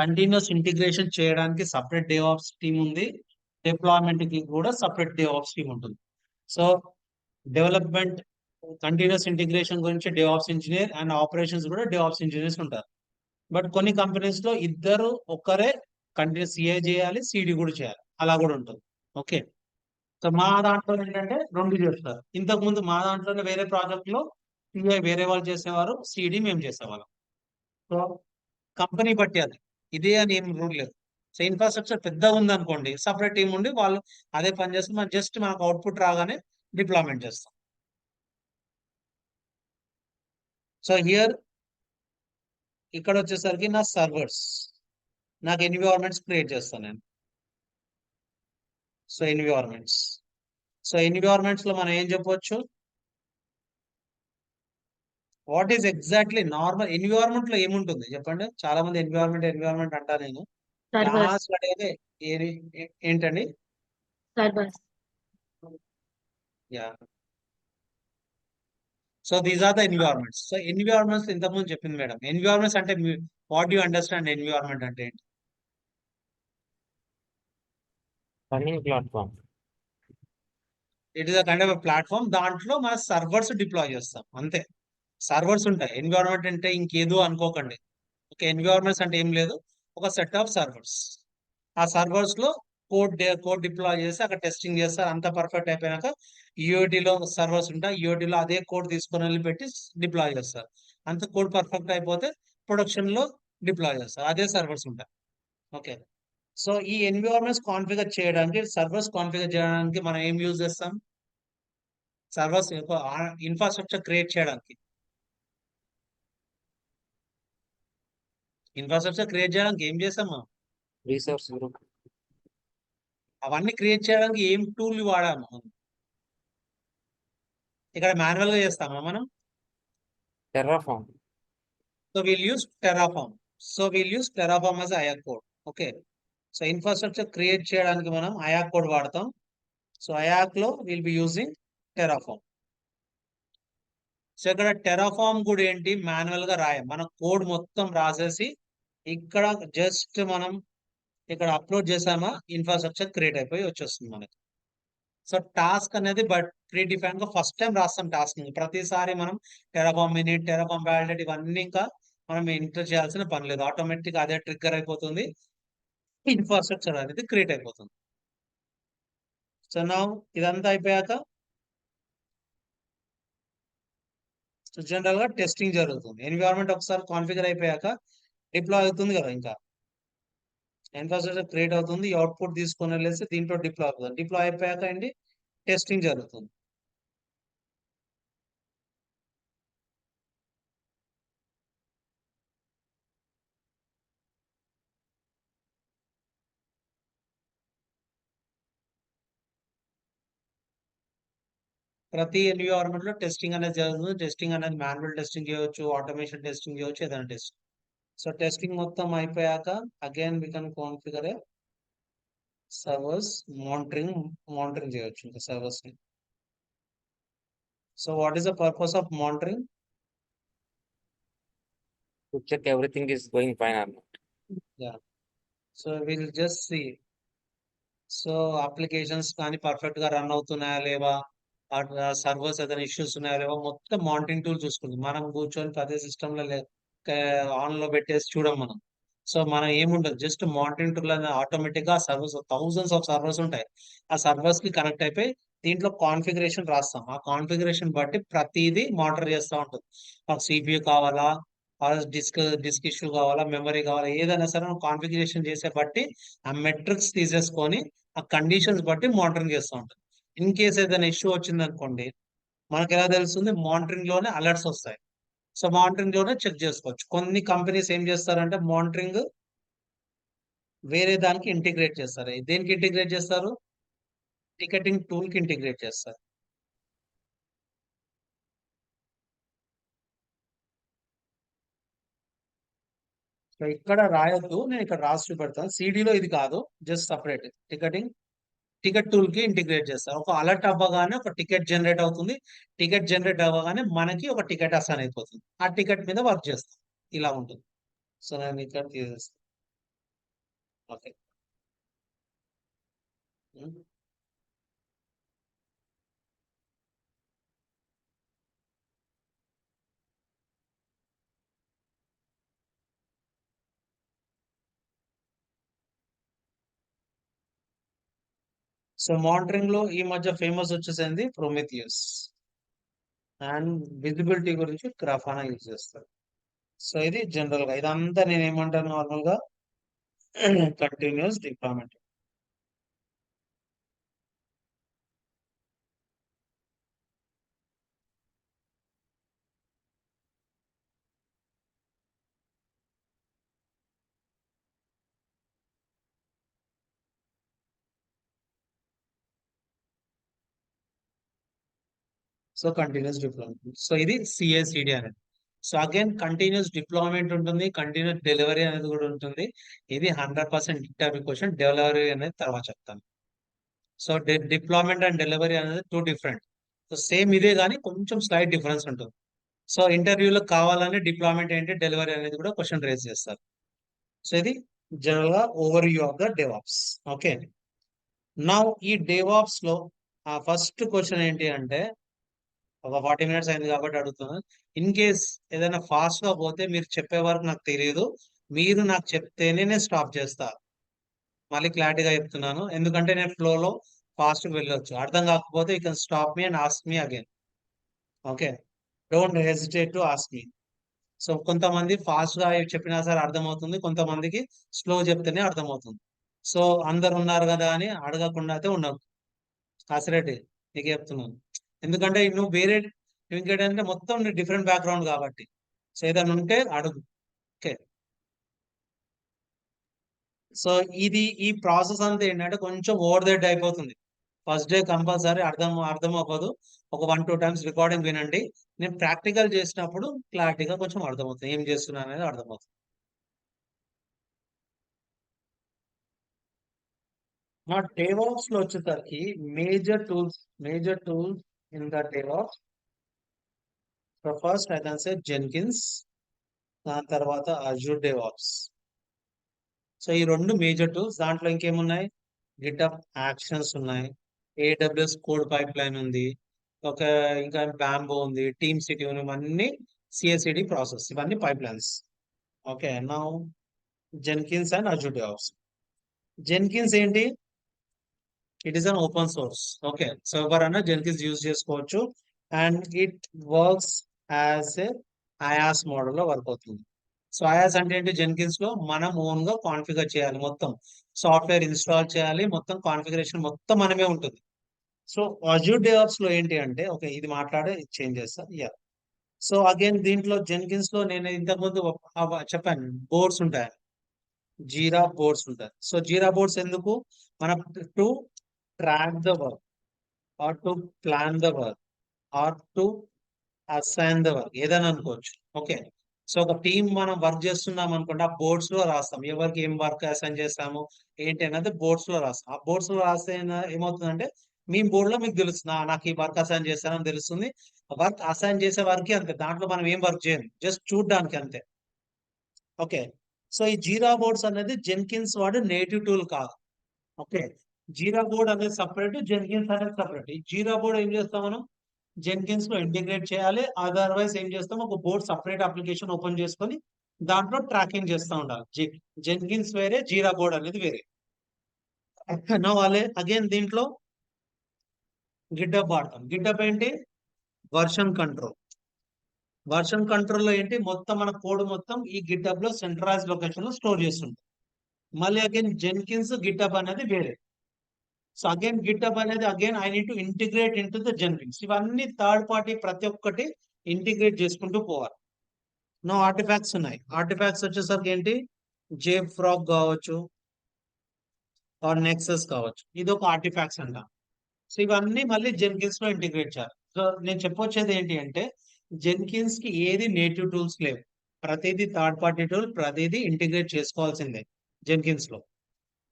కంటిన్యూస్ ఇంటిగ్రేషన్ చేయడానికి సపరేట్ డేవాప్స్ టీమ్ ఉంది, డిప్లాయ్మెంట్ కి కూడా సపరేట్ డేవాప్స్ టీమ్ ఉంటుంది. సో డెవలప్మెంట్ కంటిన్యూస్ ఇంటిగ్రేషన్ గురించి డేవాప్స్ ఇంజనీర్ అండ్ ఆపరేషన్స్ కూడా డేవాప్స్ ఇంజనీర్స్ ఉంటారు. బట్ కొన్ని కంపెనీస్ లో ఇద్దరు ఒక్కరే కంటిన్యూస్ సిఏ చేయాలి, సిడి కూడా చేయాలి, అలా కూడా ఉంటుంది. ఓకే, సో మా దాంట్లో ఏంటంటే రెండు చేస్తారు. ఇంతకు ముందు మా దాంట్లోనే వేరే ప్రాజెక్ట్ లో సిఐ వేరే వాళ్ళు చేసేవారు, సిడి మేము చేసేవాళ్ళం. సో కంపెనీ బట్టి అది ఇదే అని ఏం రూల్ లేదు. సో ఇన్ఫ్రాస్ట్రక్చర్ పెద్దగా ఉంది అనుకోండి, సపరేట్ టీం ఉండి వాళ్ళు అదే పని చేస్తే మనం జస్ట్ మనకు అవుట్పుట్ రాగానే డిప్లాయ్మెంట్ చేస్తాం. సో హియర్ ఇక్కడ వచ్చేసరికి నా సర్వర్స్, నాకు ఎన్విరాన్మెంట్స్ క్రియేట్ చేస్తాను నేను. సో ఎన్విరాన్మెంట్స్ లో మనం ఏం చెప్పొచ్చు, what is exactly normal environment లో ఏముంటుంది చెప్పండి. చాలా మంది ఎన్విరాన్మెంట్ అంటా నేను సర్వర్స్ లాస్ట్ అడిగేది ఏంటండి. Servers yeah, so these are the environments. So environments ఇంతకుముందు చెప్పింది మేడం. ఎన్విరాన్మెంట్స్ అంటే వాట్ యు అండర్స్టాండ్ ఎన్విరాన్మెంట్ అంటే ఏంటి? Running platform. It is a kind of platform. దాంట్లో మన సర్వర్స్ డిప్లాయ్ చేస్తాం అంతే. సర్వర్స్ ఉంటాయి. ఎన్విరాన్మెంట్ అంటే ఇంకేదో అనుకోకండి. ఓకే, ఎన్విరాన్మెంట్స్ అంటే ఏం లేదు, ఒక సెట్ ఆఫ్ సర్వర్స్. ఆ సర్వర్స్ లో కోడ్ డిప్లాయ్ చేసి అక్కడ టెస్టింగ్ చేస్తారు. అంత పర్ఫెక్ట్ అయిపోయినాక యూఐటీలో సర్వర్స్ ఉంటాయి, యూఐటీలో అదే కోడ్ తీసుకొని వెళ్ళి పెట్టి డిప్లాయ్ చేస్తారు. అంత కోడ్ పర్ఫెక్ట్ అయిపోతే ప్రొడక్షన్ లో డిప్లాయ్ చేస్తారు, అదే సర్వర్స్ ఉంటాయి. ఓకే, సో ఈ ఎన్విరాన్మెంట్స్ కాన్ఫిగర్ చేయడానికి, సర్వర్స్ కాన్ఫిగర్ చేయడానికి మనం ఏం యూజ్ చేస్తాం? సర్వర్స్ ఇన్ఫ్రాస్ట్రక్చర్ క్రియేట్ చేయడానికి. ఇన్ఫ్రాస్ట్రక్చర్ క్రియేట్ చేయడానికి ఏం చేస్తాం మనం? Resource group. అవన్నీ క్రియేట్ చేయడానికి ఏం టూల్ వాడాము మనం? ఇక్కడ మాన్యువల్ గా చేస్తామా మనం? Terraform. So we'll use Terraform. So we'll use Terraform as IaaC code. Okay. So infrastructure create చేయడానికి మనం IaaC code వాడతాం. So IaaC లో we'll be using Terraform. So ఇక్కడ Terraform కూడా ఏంటి, మాన్యువల్ గా రాయం. మన కోడ్ మొత్తం రాసేసి ఇక్కడ జస్ట్ మనం ఇక్కడ అప్లోడ్ చేసామా, ఇన్ఫ్రాస్ట్రక్చర్ క్రియేట్ అయిపోయి వచ్చేస్తుంది మనకి. సో టాస్క్ అనేది ప్రీ డిఫైన్ గా ఫస్ట్ టైం రాస్తాం టాస్క్. ప్రతిసారి మనం టెరాఫార్మ్ మినిట్, టెరాఫార్మ్ వ్యాలిడేట్ ఇవన్నీ ఇంకా మనం ఎంటర్ చేయాల్సిన పని లేదు. ఆటోమేటిక్ అదే ట్రిగ్గర్ అయిపోతుంది, ఇన్ఫ్రాస్ట్రక్చర్ అనేది క్రియేట్ అయిపోతుంది. సో నా ఇదంతా అయిపోయాక జనరల్ గా టెస్టింగ్ జరుగుతుంది. ఎన్విరాన్మెంట్ ఒకసారి కాన్ఫిగర్ అయిపోయాక డిప్లాయ్ అవుతుంది కదా, ఇంకా ఇన్ఫ్రాస్ట్రక్చర్ క్రియేట్ అవుతుంది, అవుట్పుట్ తీసుకొని వెళ్ళేసి దీంట్లో డిప్లాయ్ అవుతుంది. డిప్లాయ్ అయిపోయాక ఏంటి, టెస్టింగ్ జరుగుతుంది. ప్రతి ఎన్విరాన్మెంట్ లో టెస్టింగ్ అనేది జరుగుతుంది. టెస్టింగ్ అనేది మాన్యువల్ టెస్టింగ్ చేయవచ్చు, ఆటోమేషన్ టెస్టింగ్ చేయవచ్చు, ఏదైనా టెస్ట్. సో టెస్టింగ్ మొత్తం అయిపోయాక again we can configure servers, monitoring చేయొచ్చు ఇంకా సర్వర్స్ ని. So what is the purpose of monitoring? To check everything is going fine or not. So will just see. So applications కానీ perfect గా run అవుతున్నాయా లేవా, servers ఏదైనా issues ఉన్నాయా లేవా, మొత్తం మానిటరింగ్ టూల్ చూసుకుంటుంది. మనం కూర్చొని ప్రతి సిస్టమ్ లో ఆన్ లో పెట్టేసి చూడం మనం. సో మనం ఏముండదు, జస్ట్ మానిటరింగ్ టూల్ అనేది ఆటోమేటిక్ గా సర్వర్స్, థౌసండ్స్ ఆఫ్ సర్వర్స్ ఉంటాయి, ఆ సర్వర్స్ కి కనెక్ట్ అయిపోయి దీంట్లో కాన్ఫిగరేషన్ రాస్తాం. ఆ కాన్ఫిగరేషన్ బట్టి ప్రతిదీ మానిటర్ చేస్తూ ఉంటుంది. మాకు సిపియూ కావాలా, డిస్క్ ఇష్యూ కావాలా, మెమరీ కావాలా, ఏదైనా సరే కాన్ఫిగరేషన్ చేసే బట్టి ఆ మెట్రిక్స్ తీసేసుకొని ఆ కండిషన్స్ బట్టి మానిటరింగ్ చేస్తూ ఉంటుంది. ఇన్ కేస్ ఏదైనా ఇష్యూ వచ్చింది అనుకోండి, మనకు ఎలా తెలుస్తుంది, మానిటరింగ్ లోనే అలర్ట్స్ వస్తాయి. సో మానిటరింగ్ లోనే చెక్ చేసుకోవచ్చు. కొన్ని కంపెనీస్ ఏం చేస్తారంటే మానిటరింగ్ వేరే దానికి ఇంటిగ్రేట్ చేస్తారు. దేనికి ఇంటిగ్రేట్ చేస్తారు? టికెటింగ్ టూల్ కి ఇంటిగ్రేట్ చేస్తారు. సో ఇక్కడ రాయొద్దు, నేను ఇక్కడ రాసి చూపెడతాను. సిడిలో ఇది కాదు, జస్ట్ సపరేట్ టికెట్ టూల్ కి ఇంటిగ్రేట్ చేస్తారు. ఒక అలర్ట్ అవ్వగానే ఒక టికెట్ జనరేట్ అవుతుంది. టికెట్ జనరేట్ అవ్వగానే మనకి ఒక టికెట్ అసైన్ అయిపోతుంది. ఆ టికెట్ మీద వర్క్ చేస్తాం. ఇలా ఉంటుంది. సో నేను ఇక్కడ తీసేస్తాను. ఓకే. సో మానిటరింగ్ లో ఈ మధ్య ఫేమస్ వచ్చేసింది ప్రొమెథియస్, అండ్ విజిబిలిటీ గురించి గ్రాఫానా యూజ్ చేస్తారు. సో ఇది జనరల్ గా ఇదంతా నేను ఏమంటాను, నార్మల్ గా continuous deployment. So continuous deployment. So ఇది సిఏసిడి అనేది. సో అగైన్ కంటిన్యూస్ డిప్లాయ్మెంట్ ఉంటుంది, కంటిన్యూస్ డెలివరీ అనేది కూడా ఉంటుంది. ఇది 100% ఇంటర్వ్యూ క్వశ్చన్. డెలివరీ అనేది తర్వాత చెప్తాను. సో డిప్లాయ్మెంట్ అండ్ డెలివరీ అనేది టూ డిఫరెంట్. సో సేమ్ ఇదే కానీ కొంచెం స్లైట్ డిఫరెన్స్ ఉంటుంది. సో ఇంటర్వ్యూలో కావాలని డిప్లాయ్మెంట్ ఏంటి, డెలివరీ అనేది కూడా క్వశ్చన్ రేజ్ చేస్తారు. సో ఇది జనరల్ గా over view of the DevOps. Okay. నా ఈ డెవాప్స్ లో ఫస్ట్ క్వశ్చన్ ఏంటి అంటే, ఒక 40 మినిట్స్ అయింది కాబట్టి అడుగుతున్నాను. ఇన్ కేస్ ఏదైనా ఫాస్ట్ గా పోతే మీరు చెప్పే వరకు నాకు తెలియదు, మీరు నాకు చెప్తేనే నేను స్టాప్ చేస్తా. మళ్ళీ క్లారిటీగా చెప్తున్నాను, ఎందుకంటే నేను ఫ్లోలో ఫాస్ట్ వెళ్ళొచ్చు. అర్థం కాకపోతే you can stop me and ask me again. Okay, don't hesitate to ask me. So కొంతమంది ఫాస్ట్ గా చెప్పినా సరే అర్థమవుతుంది, కొంతమందికి స్లో చెప్తేనే అర్థమవుతుంది. సో అందరు ఉన్నారు కదా అని అడగకుండా అయితే ఉండవు. కాసిరెడ్డి నీకు చెప్తున్నాను. ఎందుకంటే నువ్వు వేరే ఇంకేంటంటే మొత్తం డిఫరెంట్ బ్యాక్గ్రౌండ్ కాబట్టి. సో ఏదైనా ఉంటే అడుగు. ఓకే. సో ఈ ప్రాసెస్ అంతా ఏంటంటే కొంచెం ఓవర్ ద హెడ్ అయిపోతుంది. ఫస్ట్ డే కంపల్సరీ అర్థం అవ్వదు. ఒక 1-2 టైమ్స్ రికార్డింగ్ వినండి. నేను ప్రాక్టికల్ చేసినప్పుడు క్లారిటీగా కొంచెం అర్థమవుతుంది. ఏం చేస్తున్నా అనేది అర్థమవుతుంది. నా డేవాప్స్ లో వచ్చేసరికి major tools in the DevOps. So first I can say Jenkins, దాని తర్వాత అజూర్ డేవాప్స్. సో ఈ 2 మేజర్ టూల్స్. దాంట్లో ఇంకేమున్నాయి? గిటప్ యాక్షన్స్ ఉన్నాయి, AWS కోడ్ పైప్ లైన్ ఉంది, ఒక ఇంకా బ్యాంబో ఉంది, టీమ్ సిటీ ఉంది. ఇవన్నీ CI/CD ప్రాసెస్, ఇవన్నీ pipelines. Okay. Now Jenkins and Azure DevOps. Jenkins ఏంటి? It is an open source. Okay. So ఎవరైనా జెన్కిన్స్ యూజ్ చేసుకోవచ్చు and it works as a IaaS model లో వర్క్ అవుతుంది. So IaaS అంటే ఏంటి? జెన్కిన్స్ లో మనం ఓన్ గా కాన్ఫిగర్ చేయాలి, మొత్తం సాఫ్ట్వేర్ ఇన్స్టాల్ చేయాలి, మొత్తం కాన్ఫిగరేషన్ మొత్తం మనమే ఉంటుంది. సో అజూర్ డేవాప్స్ లో ఏంటి అంటే, ఓకే ఇది మాట్లాడే చేంజ్ చేస్తా. యా. సో అగైన్ దీంట్లో జెన్కిన్స్ లో నేను ఇంతకుముందు చెప్పాను, బోర్డ్స్ ఉంటాయి, జీరా బోర్డ్స్ ఉంటాయి. సో జీరా బోర్డ్స్ ఎందుకు? మనం to track the work or to plan the work or to assign the work, ఏదైనా అనుకోవచ్చు. ఓకే. సో ఒక టీం మనం వర్క్ చేస్తున్నాం అనుకోండి, ఆ బోర్డ్స్ లో రాస్తాం ఎవరికి ఏం వర్క్ అసైన్ చేస్తాము ఏంటి అనేది బోర్డ్స్ లో రాస్తాం. ఆ బోర్డ్స్ లో రాస్తే ఏమవుతుందంటే మీ బోర్డ్ లో మీకు తెలుస్తుంది, నాకు ఈ వర్క్ అసైన్ చేస్తానని తెలుస్తుంది. వర్క్ అసైన్ చేసే వరకు అంతే, దాంట్లో మనం ఏం వర్క్ చేయం, జస్ట్ చూడడానికి అంతే. ఓకే. సో ఈ జీరా బోర్డ్స్ అనేది జెన్కిన్స్ వాడు నేటివ్ టూల్ కాదు. ఓకే. జీరా బోర్డ్ అనేది సపరేట్, జెన్కిన్స్ అనేది సపరేట్. ఈ జీరా బోర్డ్ ఏం చేస్తాం మనం? జెన్కిన్స్ లో ఇంటిగ్రేట్ చేయాలి. అదర్వైజ్ ఏం చేస్తాం? ఒక బోర్డ్ సపరేట్ అప్లికేషన్ ఓపెన్ చేసుకొని దాంట్లో ట్రాకింగ్ చేస్తూ ఉండాలి. జెన్కిన్స్ వేరే, జీరా బోర్డ్ అనేది వేరే. నో వాళ్ళే అగైన్ దీంట్లో గిటప్ వాడతాం. గిటప్ ఏంటి? Version control. వర్షన్ కంట్రోల్ లో ఏంటి? మొత్తం మన కోడ్ మొత్తం ఈ గిటప్ లో సెంట్రలైజ్ లొకేషన్ లో స్టోర్ చేస్తుంటాం. మళ్ళీ అగైన్ జెన్కిన్స్ గిటప్ అనేది వేరే. సో అగైన్ గిటప్ అనేది again I need to integrate in to the Jenkins. ఇవన్నీ థర్డ్ పార్టీ ప్రతి ఒక్కటి ఇంటిగ్రేట్ చేసుకుంటూ పోవాలి. నో ఆర్టిఫాక్ట్స్ ఉన్నాయి. ఆర్టిఫాక్ట్స్ వచ్చేసరికి ఏంటి? జేబ్ ఫ్రాగ్ కావచ్చు ఆర్ నెక్సస్ కావచ్చు, ఇది ఒక ఆర్టిఫాక్ట్స్ అంటాం. సో ఇవన్నీ మళ్ళీ జెన్కిన్స్ లో ఇంటిగ్రేట్ చేయాలి. సో నేను చెప్పొచ్చేది ఏంటి అంటే, జెన్కిన్స్ కి ఏది నేటివ్ టూల్స్ లేవు, ప్రతిదీ థర్డ్ పార్టీ టూల్, ప్రతిదీ ఇంటిగ్రేట్ చేసుకోవాల్సిందే జెన్కిన్స్ లో.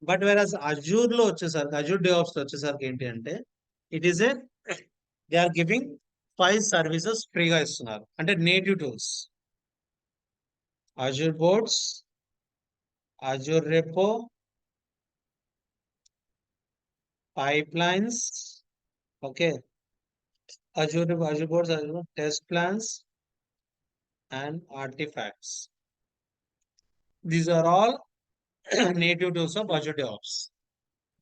బట్ వేరస్ అజూర్ లో వచ్చేసరికి, అజూర్ డేవాప్స్ లో వచ్చేసరికి ఏంటి అంటే, it is they are giving 5 services ఫ్రీగా ఇస్తున్నారు, అంటే native tools. Azure boards, Azure repo, pipelines, okay, Azure boards, Azure test plans and artifacts. These are all native tools of Azure DevOps.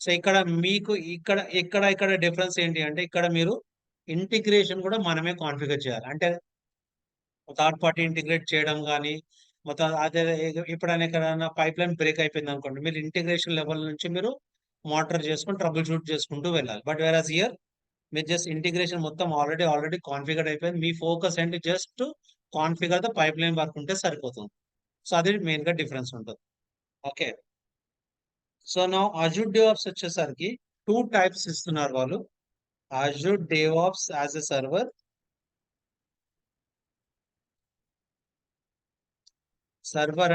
So ఇక్కడ మీకు ఇక్కడ డిఫరెన్స్ ఏంటి అంటే, ఇక్కడ మీరు ఇంటిగ్రేషన్ కూడా మనమే కాన్ఫిగర్ చేయాలి. అంటే థర్డ్ పార్టీ ఇంటిగ్రేట్ చేయడం కానీ, మొత్తం అదే ఎప్పుడైనా ఎక్కడైనా పైప్ లైన్ బ్రేక్ అయిపోయింది అనుకోండి, మీరు ఇంటిగ్రేషన్ లెవెల్ నుంచి మీరు మానిటర్ చేసుకొని ట్రబుల్ షూట్ చేసుకుంటూ వెళ్ళాలి. బట్ వేరస్ హియర్ మీరు జస్ట్ ఇంటిగ్రేషన్ మొత్తం ఆల్రెడీ కాన్ఫిగర్ అయిపోయింది. మీ ఫోకస్ ఏంటి? Just configure the pipeline work ఉంటే సరిపోతుంది. సో అది మెయిన్ గా డిఫరెన్స్ ఉంటుంది. ఓకే. సో నా అజూర్ డేవాప్స్ వచ్చేసరికి 2 టైప్స్ ఇస్తున్నారు వాళ్ళు. Azure DevOps as a server,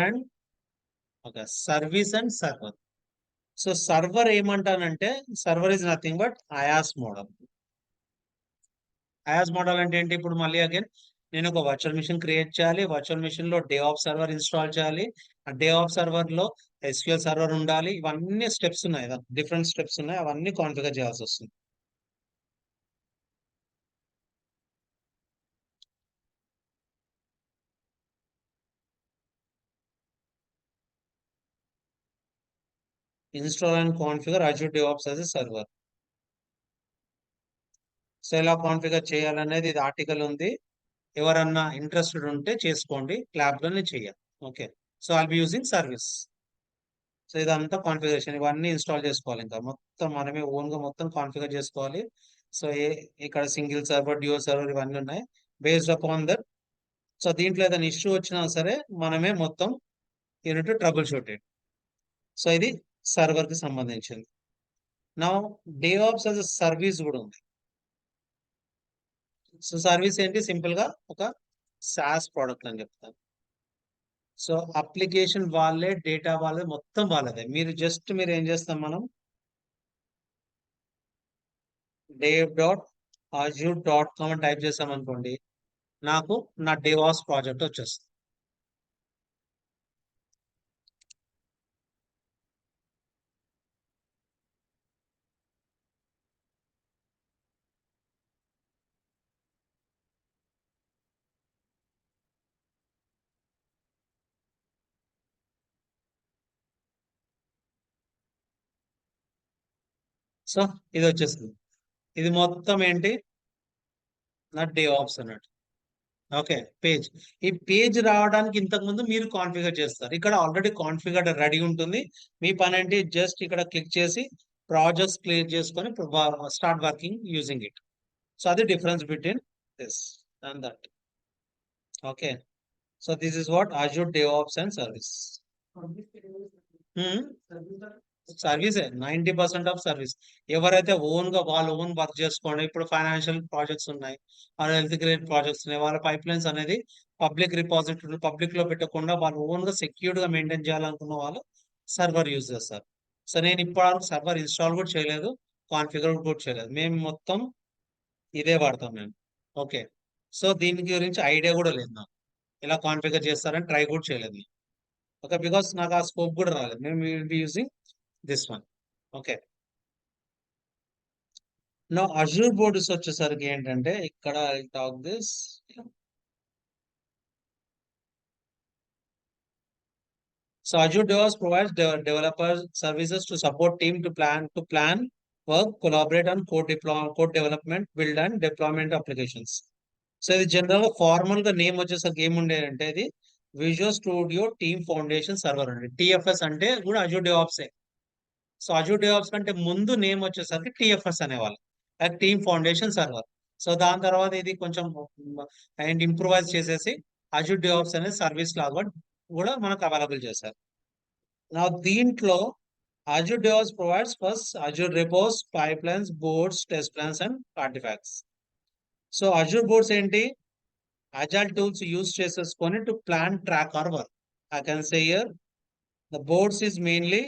and okay service and server. So server ఏమంటానంటే, server is nothing but IaaS model. IaaS model అంటే ఏంటి? ఇప్పుడు మళ్ళీ అగైన్ నేను ఒక వర్చువల్ మిషన్ క్రియేట్ చేయాలి, వర్చువల్ మిషన్ లో డేవాప్స్ సర్వర్ ఇన్స్టాల్ చేయాలి, ఆ డేవాప్స్ సర్వర్ లో SQL సర్వర్ ఉండాలి. ఇవన్నీ స్టెప్స్ ఉన్నాయి, డిఫరెంట్ స్టెప్స్ ఉన్నాయి, అవన్నీ కాన్ఫిగర్ చేయాల్సి వస్తుంది. Install and configure Azure DevOps as a server. So ఎలా కాన్ఫిగర్ చేయాలనేది ఇది ఆర్టికల్ ఉంది, ఎవరన్నా ఇంట్రెస్టెడ్ ఉంటే చేసుకోండి, క్లాబ్ లోనే చేయాలి. Okay. So I'll be using service. So ఇదంతా కాన్ఫిగరేషన్, ఇవన్నీ ఇన్స్టాల్ చేసుకోవాలి. ఇంకా మొత్తం మనమే ఓన్ గా మొత్తం కాన్ఫిగర్ చేసుకోవాలి. సో ఇక్కడ సింగిల్ సర్వర్, డ్యూయల్ సర్వర్ ఇవన్నీ ఉన్నాయి. బేస్డ్ అపాన్ దట్, సో దీంట్లో ఏదైనా ఇష్యూ వచ్చినా సరే మనమే మొత్తం unit trouble shoot it. So ఇది సర్వర్ కి సంబంధించింది. నా DevOps యాజ్ అ సర్వీస్ కూడా ఉంది. సో సర్వీస్ ఏంటి, సింపుల్ గా ఒక SaaS ప్రోడక్ట్ అని చెప్తాను. సో అప్లికేషన్ వాళ్ళే, డేటా వాళ్ళే, మొత్తం వాళ్ళదే. మీరు జస్ట్ మీరు ఏం చేస్తాం, మనం dev.azure.com అని టైప్ చేసాం అనుకోండి, నాకు నా DevOps ప్రాజెక్ట్ వచ్చేస్తుంది. సో ఇది వచ్చేస్తుంది. ఇది మొత్తం ఏంటి, నా DevOps అన్నట్టు. Okay, page. ఈ పేజ్ రావడానికి ఇంతకు ముందు మీరు కాన్ఫిగర్ చేస్తారు. ఇక్కడ ఆల్రెడీ కాన్ఫిగర్ రెడీ ఉంటుంది. మీ పని ఏంటి, జస్ట్ ఇక్కడ క్లిక్ చేసి ప్రాజెక్ట్స్ క్లియర్ చేసుకొని start working using it. So అది difference between this and that. Okay, so this is what Azure DevOps and service. సర్వీసే 90% ఆఫ్ సర్వీస్. ఎవరైతే ఓన్ గా వాళ్ళు ఓన్ వర్క్ చేసుకోండి, ఇప్పుడు ఫైనాన్షియల్ ప్రాజెక్ట్స్ ఉన్నాయి, హెల్త్ గ్రేడ్ ప్రాజెక్ట్స్ ఉన్నాయి, వాళ్ళ పైప్ లైన్స్ అనేది పబ్లిక్ రిపాజిటరీ పబ్లిక్ లో పెట్టకుండా వాళ్ళు ఓన్ గా సెక్యూర్డ్ గా మెయింటైన్ చేయాలనుకున్న వాళ్ళు సర్వర్ యూజ్ చేస్తారు. సో నేను ఇప్పటివరకు సర్వర్ ఇన్స్టాల్ కూడా చేయలేదు, కాన్ఫిగర్ కూడా చేయలేదు. మేము మొత్తం ఇదే వాడతాం మేము. ఓకే, సో దీని గురించి ఐడియా కూడా లేదు నాకు, ఇలా కాన్ఫిగర్ చేస్తారని ట్రై కూడా చేయలేదు. ఓకే, బికాస్ నాకు ఆ స్కోప్ కూడా రాలేదు. మేము will be using this one. Okay, now Azure boards వచ్చేసరికి ఏంటంటే ఇక్కడ I'll talk this. So Azure DevOps provides developer services to support team to plan work, collaborate on code development, build and deployment applications. So ఇది general గా formal గా name వచ్చేసరికి ఏముండేదంటే ఇది visual studio team foundation server అండి. TFS అంటే కూడా Azure DevOps. So Azure DevOps కంటే ముందు నేమ్ వచ్చేసరికి TFS అనేవాళ్ళు, like team foundation server. So దాని తర్వాత ఇది కొంచెం అండ్ ఇంప్రూవైజ్ చేసేసి Azure DevOps అనే సర్వీస్ లాగా కూడా మనకు అవైలబుల్ చేశారు. నా దీంట్లో Azure DevOps provides first Azure repos, pipelines, boards, test plans and artifacts. So Azure boards ఏంటి, agile tools యూస్ చేసేసుకొని to plan, track our work. I can say here the boards is mainly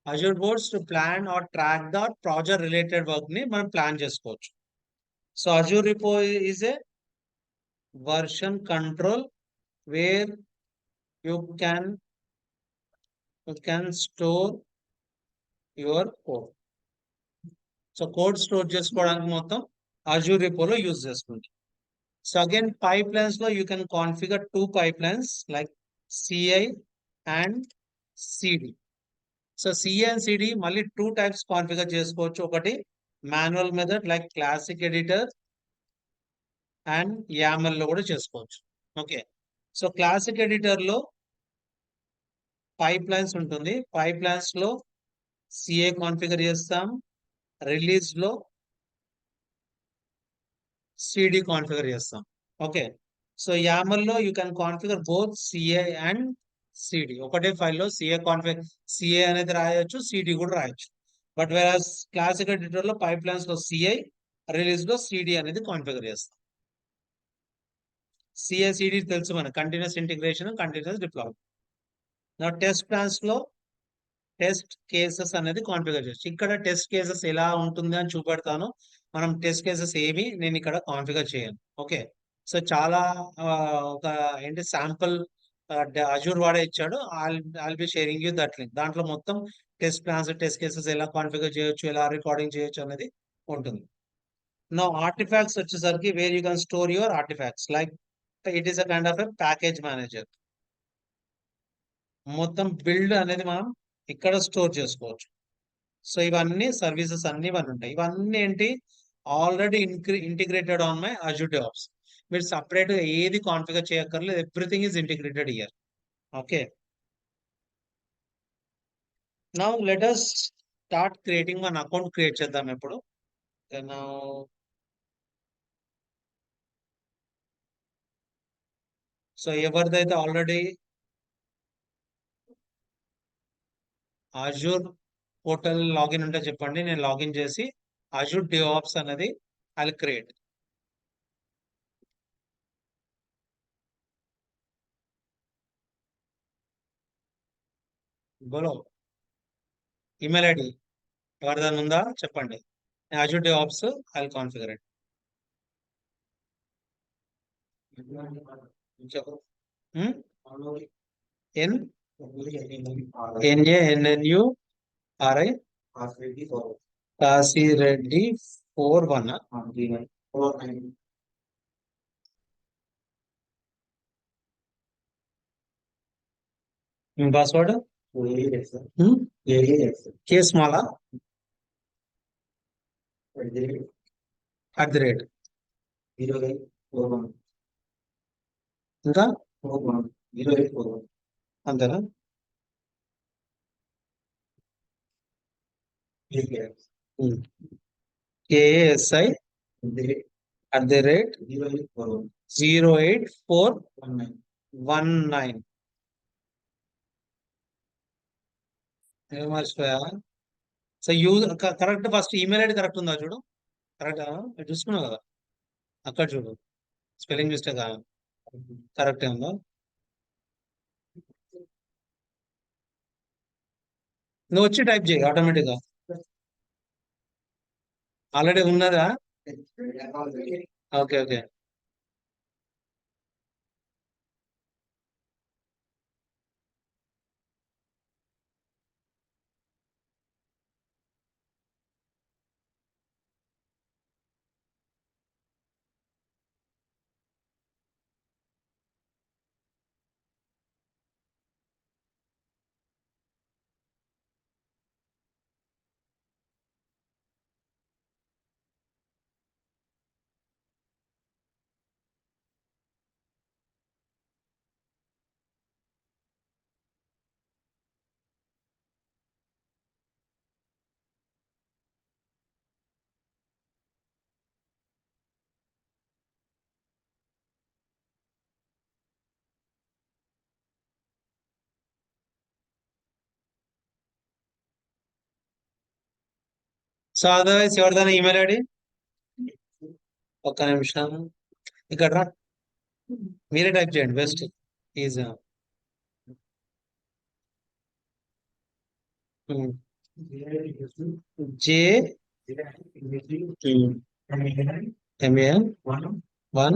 Azure boards to plan or track the project related work ని మనం plan చేసుకోవచ్చు. So Azure repo is a version control where you can store your code. So code store చేసుకోవడానికి మొత్తం Azure repo లో use చేసుకుంటాం. So again pipelines లో you can configure 2 pipelines like CI and CD. So CI and CD మళ్ళీ 2 types configure చేసుకోవచ్చు. ఒకటి manual method like classic editor and YAML లో కూడా చేసుకోవచ్చు. ఓకే, సో క్లాసిక్ ఎడిటర్ లో పైప్ లైన్స్ ఉంటుంది. పైప్ లైన్స్ లో CI కాన్ఫిగర్ చేస్తాం, రిలీజ్ లో CD కాన్ఫిగర్ చేస్తాం. ఓకే, సో YAML లో you can configure both CI and CD. ఒకటే ఫైల్లో CA అనేది రాయొచ్చు, CD కూడా రాయొచ్చు. బట్ వేరే క్లాసిక్ ఎడిటర్ లో పైప్ లైన్స్ లో CI, రిలీజ్ లో CD అనేది కాన్ఫిగర్ చేస్తాం. CI/CD తెలుసు మనకు, కంటిన్యూస్ ఇంటిగ్రేషన్, కంటిన్యూస్ డిప్లాయ్మెంట్. నా టెస్ట్ ప్లాన్స్ లో టెస్ట్ కేసెస్ అనేది కాన్ఫిగర్ చేయొచ్చు. ఇక్కడ టెస్ట్ కేసెస్ ఎలా ఉంటుంది అని చూపెడతాను. మనం టెస్ట్ కేసెస్ ఏమి నేను ఇక్కడ కాన్ఫిగర్ చేయను. ఓకే, సో చాలా ఒక ఏంటి శాంపుల్ అజూర్ వాడే ఇచ్చాడు. I'll be sharing you that link. దాంట్లో మొత్తం టెస్ట్ ప్లాన్స్, టెస్ట్ కేసెస్ ఎలా కాన్ఫిగర్ చేయొచ్చు, ఎలా రికార్డింగ్ చేయొచ్చు అనేది ఉంటుంది. నా ఆర్టిఫాక్ట్స్ వచ్చేసరికి where you can store your artefacts like it is a kind of a package manager. మొత్తం బిల్డ్ అనేది మనం ఇక్కడ స్టోర్ చేసుకోవచ్చు. సో ఇవన్నీ సర్వీసెస్ అన్ని ఇవన్నీ ఉంటాయి. ఇవన్నీ ఏంటి, already integrated on my Azure DevOps. మీరు సపరేట్ గా ఏది కాన్ఫిగర్ చేయక్కర్లేదు, everything is integrated here. Okay, now let us start creating one account create చేద్దాం ఇప్పుడు. Now సో ఎవరిదైతే ఆల్రెడీ అజూర్ పోర్టల్ లాగిన్ ఉంటే చెప్పండి, నేను లాగిన్ చేసి అజూర్ DevOps అనేది ఐ క్రియేట్. బోలో ఈమెయిల్ ఐడి ఎవరిదైనా ఉందా చెప్పండి. Azure DevOps I configure it. NANNURI Kasireddy 41. Password కే స్మాలా @ ఇంకా అంతేనా? KASI @08419. ఏం మర్చిపోయా? So correct first email ID correct ఉందా చూడు. కరెక్ట్ చూసుకున్నావు కదా, అక్కడ చూడు స్పెల్లింగ్ మిస్టేక్ కరెక్టే ఉందా? నువ్వు వచ్చి టైప్ చేయి ఆటోమేటిక్గా. ఆల్రెడీ ఉన్నదా? Okay okay. సో అదర్వైజ్ ఎవరిదైనా ఈమెయిల్ ఐడి ఒక్క నిమిషం ఇక్కడ రా, మీరే టైప్ చేయండి best is. JMAN1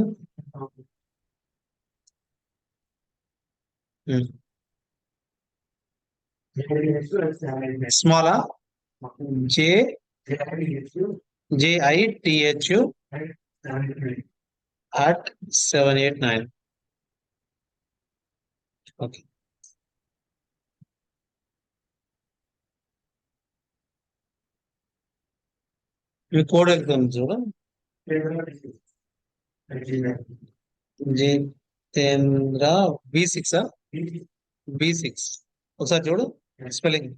స్మాలా JITHU @789. Okay, me code వెళ్తుంది చూడు. జితేంద్ర B6 B6 ఒకసారి చూడు spelling.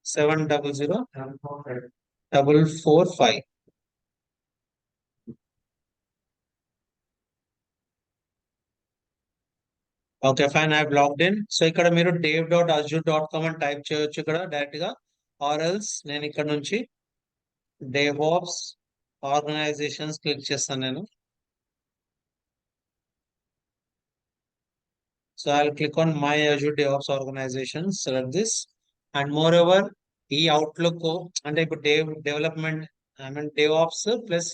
$700,445. Okay fine, I logged in. So ఇక్కడ మీరు dev.azure.com అని టైప్ చేయొచ్చు ఇక్కడ డైరెక్ట్ గా, ఆర్ ఎల్స్ నేను ఇక్కడ నుంచి DevOps ఆర్గనైజేషన్స్ క్లిక్ చేస్తాను నేను. So I click on my Azure DevOps organization, select this. And moreover ఈ అవుట్లుక్ అంటే ఇప్పుడు డెవలప్మెంట్ DevOps ప్లస్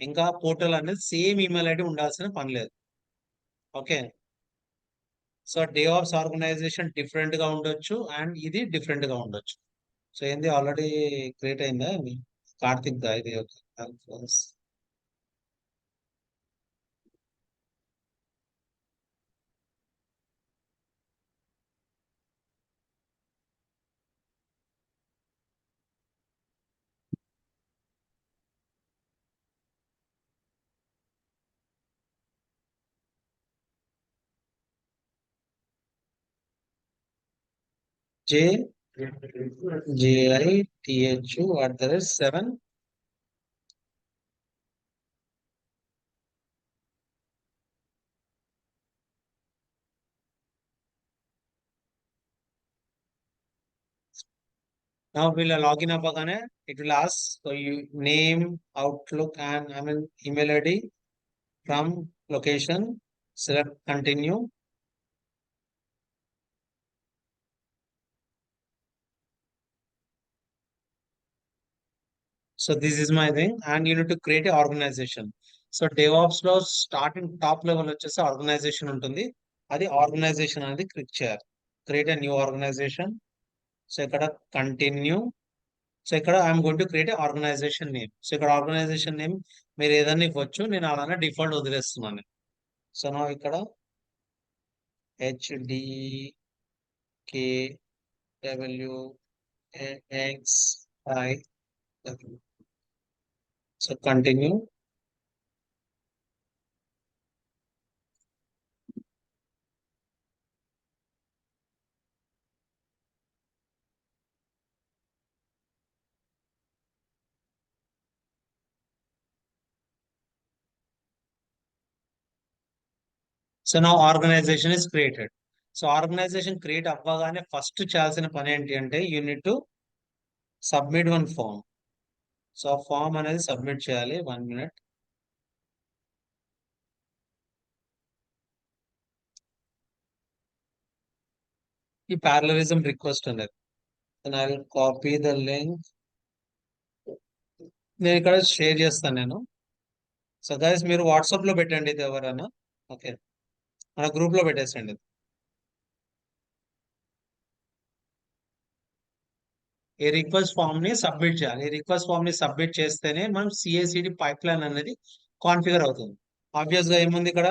ఇంకా పోర్టల్ అనేది సేమ్ ఈమెయిల్ ఐడి ఉండాల్సిన పని లేదు. Okay, so DevOps organization different గా ఉండొచ్చు అండ్ ఇది డిఫరెంట్ గా ఉండొచ్చు. సో ఏంది ఆల్రెడీ క్రియేట్ అయిందా కార్తిక్ దా ఇది Alphonse. JITHU@7. Now we'll login అవ్వగానే it will ask so you name, Outlook and email ID from location, select continue. So this is my thing and you need to create a organization. So DevOps లో starting top level వచ్చేసి organization ఉంటుంది. అది organization అనేది click చేయాలి. Create a new organization. So ఇక్కడ continue. So ఇక్కడ I'm going to create a organization name. So ఇక్కడ organization name మీరు ఏదైనా ఇవ్వచ్చు. నేను అలానే డిఫాల్ట్ వదిలేస్తున్నాను. సో నా ఇక్కడ HDKWXI. So continue. సో నా organization is created. So organization create అవ్వగానే ఫస్ట్ చేయాల్సిన పని ఏంటి అంటే you need to submit one form. So ఆ ఫామ్ అనేది సబ్మిట్ చేయాలి. 1 minute. ఈ parallelism రిక్వెస్ట్ అనేది I will copy the link. నేను ఇక్కడ షేర్ చేస్తాను నేను. సో గైస్ మీరు వాట్సాప్ లో పెట్టండి ఇది ఎవరైనా. ఓకే మన గ్రూప్ లో పెట్టేసండి. ఈ రిక్వెస్ట్ ఫామ్ ని సబ్మిట్ చేయాలి. ఈ రిక్వెస్ట్ ఫామ్ ని సబ్మిట్ చేస్తేనే మనం CI/CD పైప్ లైన్ అనేది కాన్ఫిగర్ అవుతుంది. ఆబ్వియస్ గా ఏముంది ఇక్కడ,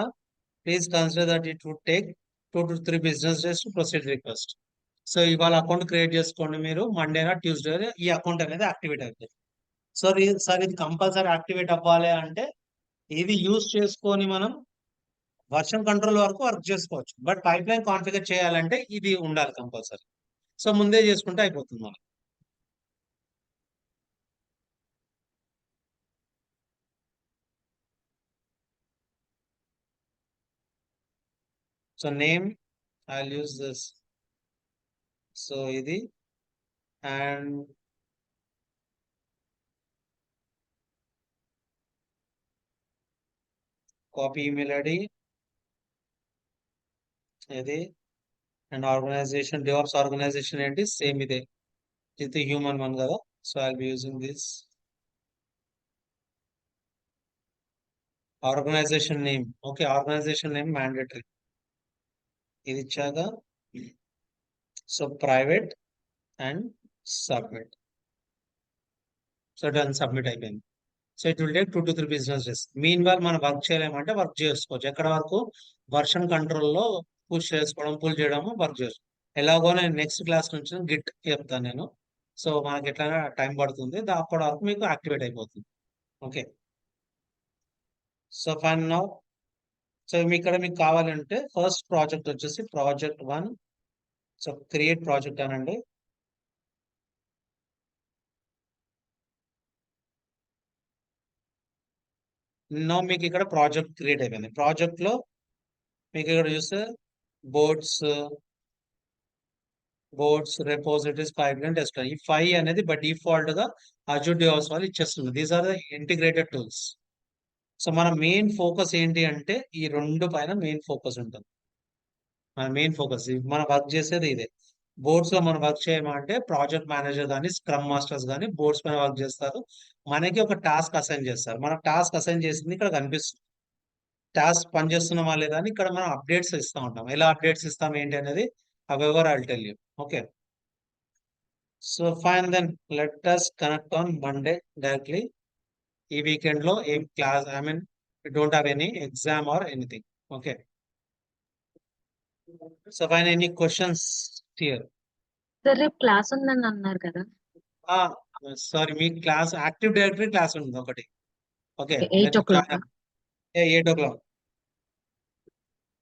please consider that it would take 2 to 3 business days to proceed request. So ఇవాళ అకౌంట్ క్రియేట్ చేసుకోండి మీరు. మండేనా ట్యూస్డే ఈ అకౌంట్ అనేది యాక్టివేట్ అవుతుంది. సో సార్ ఇది కంపల్సరీ యాక్టివేట్ అవ్వాలి అంటే ఇది యూజ్ చేసుకొని మనం వర్షన్ కంట్రోల్ వరకు వర్క్ చేసుకోవచ్చు. బట్ పైప్ లైన్ కాన్ఫిగర్ చేయాలంటే ఇది ఉండాలి కంపల్సరీ. సో ముందే చేసుకుంటే అయిపోతుంది మనం. So name I'll use this. So ఇది అండ్ కాపీ ఈమెయిల్ ఐడి ఇది అండ్ ఆర్గనైజేషన్ DevOps ఆర్గనైజేషన్ ఏంటి సేమ్ ఇదే. ఇది హ్యూమన్ వన్ కదా. So I'll be using this. Organization name okay organization name mandatory ఇది ఇచ్చాక so private and submit. So done submit అయిపోయింది. So it will take 2 to 3 business days. Meanwhile మనం work చేయలేమంటే work చేసుకోవచ్చు. ఎక్కడ వరకు version కంట్రోల్లో పుష్ చేసుకోవడం పుల్ చేయడము వర్క్ చేసుకోవచ్చు. ఎలాగో నేను నెక్స్ట్ క్లాస్ నుంచి గిట్ చెప్తాను నేను. సో మనకి ఎట్లయినా టైం పడుతుంది. అప్పటి వరకు మీకు యాక్టివేట్ అయిపోతుంది. Okay so fine now. So ఇక్కడ మీకు కావాలంటే ఫస్ట్ ప్రాజెక్ట్ వచ్చేసి ప్రాజెక్ట్ 1. సో క్రియేట్ ప్రాజెక్ట్ అనండి. నో మీకు ఇక్కడ ప్రాజెక్ట్ క్రియేట్ అయిపోయింది. ప్రాజెక్ట్ లో మీకు ఇక్కడ చూస్తే బోర్డ్స్ రెపోజిటరీస్ పైప్లైన్ టెస్ట్ ఈ 5 అనేది బట్ డిఫాల్ట్ గా Azure DevOps వాళ్ళు ఇచ్చేస్తుంది. These are the integrated tools. So మన మెయిన్ ఫోకస్ ఏంటి అంటే ఈ 2 పైన మెయిన్ ఫోకస్ ఉంటుంది. మన మెయిన్ ఫోకస్ మనం వర్క్ చేసేది ఇదే. బోర్డ్స్ లో మనం వర్క్ చేయమంటే ప్రాజెక్ట్ మేనేజర్ కానీ స్క్రమ్ మాస్టర్స్ కానీ బోర్డ్స్ పైన వర్క్ చేస్తారు. మనకి ఒక టాస్క్ అసైన్ చేస్తారు. మన టాస్క్ అసైన్ చేసింది ఇక్కడ కనిపిస్తుంది. టాస్క్ పనిచేస్తున్నామా లేదా అని ఇక్కడ మనం అప్డేట్స్ ఇస్తూ ఉంటాం. ఎలా అప్డేట్స్ ఇస్తాం ఏంటి అనేది whatever I will tell you. Okay so fine then let us connect on Monday directly. ఈ వీకెండ్ లో ఏం class, I mean don't have any exam or anything. Okay. So fine, any questions here? Sir రేపు class ఉందని అన్నారు కదా. Sorry, మీ class active directory class ఉంది ఒకటి. Okay, 8 o'clock. 8 o'clock.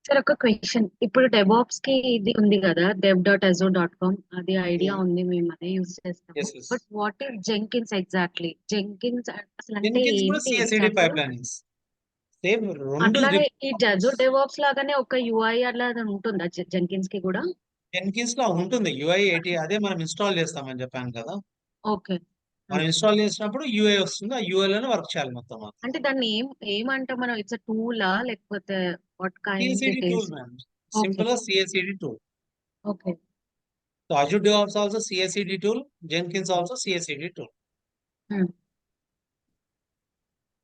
సార్ ఒక క్వశ్చన్, ఇప్పుడు డెవాప్స్ కి ఇది ఉంది కదా, dev.azure.com, అది ఐడియా ఉంది, మేము అదే యూజ్ చేస్తాము. Yes, yes. But what is Jenkins exactly? Jenkins అసలు అంటే జెన్కిన్స్ కూడా ఏంటి CI/CD exact గా? పైప్లైన్స్ సేమ్ రెండు. అట్లానే ఈ Azure DevOps లాగానే ఒక UI అలా ఉంటుందా జెంకిన్స్ కి కూడా? జెన్కిన్స్ లో ఉంటుంది UI 80, అదే మనం ఇన్స్టాల్ చేస్తామని చెప్పాను కదా. ఓకే. మనం ఇన్స్టాల్ చేసినప్పుడు UI వస్తుంది, ఆ UI లోనే వర్క్ చేయాలి మొత్తం. అంటే దాన్ని ఏమంటాం మనం? ఇట్స్ అ టూలా లేకపోతే what kind CI/CD it tool, is? man. Simple as CI/CD tool. Okay. So Azure DevOps also CI/CD tool, Jenkins also CI/CD tool.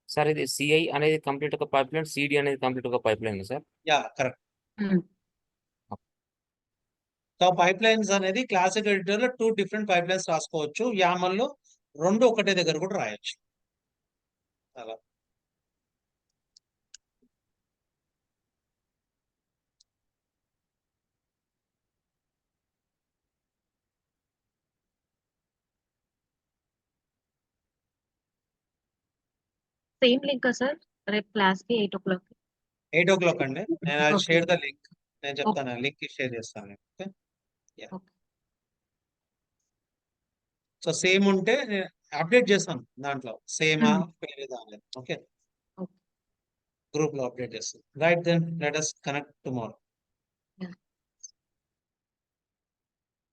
Sir ఇది సిఐ అనేది కంప్లీట్ ఒక పైప్లైన్, సిడి అనేది కంప్లీట్ ఒక pipeline sir? Yeah, correct. So pipelines అనేది classic editor లో 2 different pipelines రాసుకోవచ్చు. YAML లో 2 ఒకటే దగ్గర కూడా రాయొచ్చు. అలా. సేమ్ లింక్ సార్ రేపు క్లాస్ కి 8 o'clock? 8 o'clock అండి. నేను I Okay. Share the link. నేను చెప్తాను, లింక్ షేర్ చేస్తాను. Okay. Yeah. Okay. So same ఉంటే నేను అప్డేట్ చేస్తాను దాంట్లో, సేమా పేరు దాని. Okay, Okay. గ్రూప్ లో అప్డేట్ చేస్తాను. Right then let us connect tomorrow. Yeah.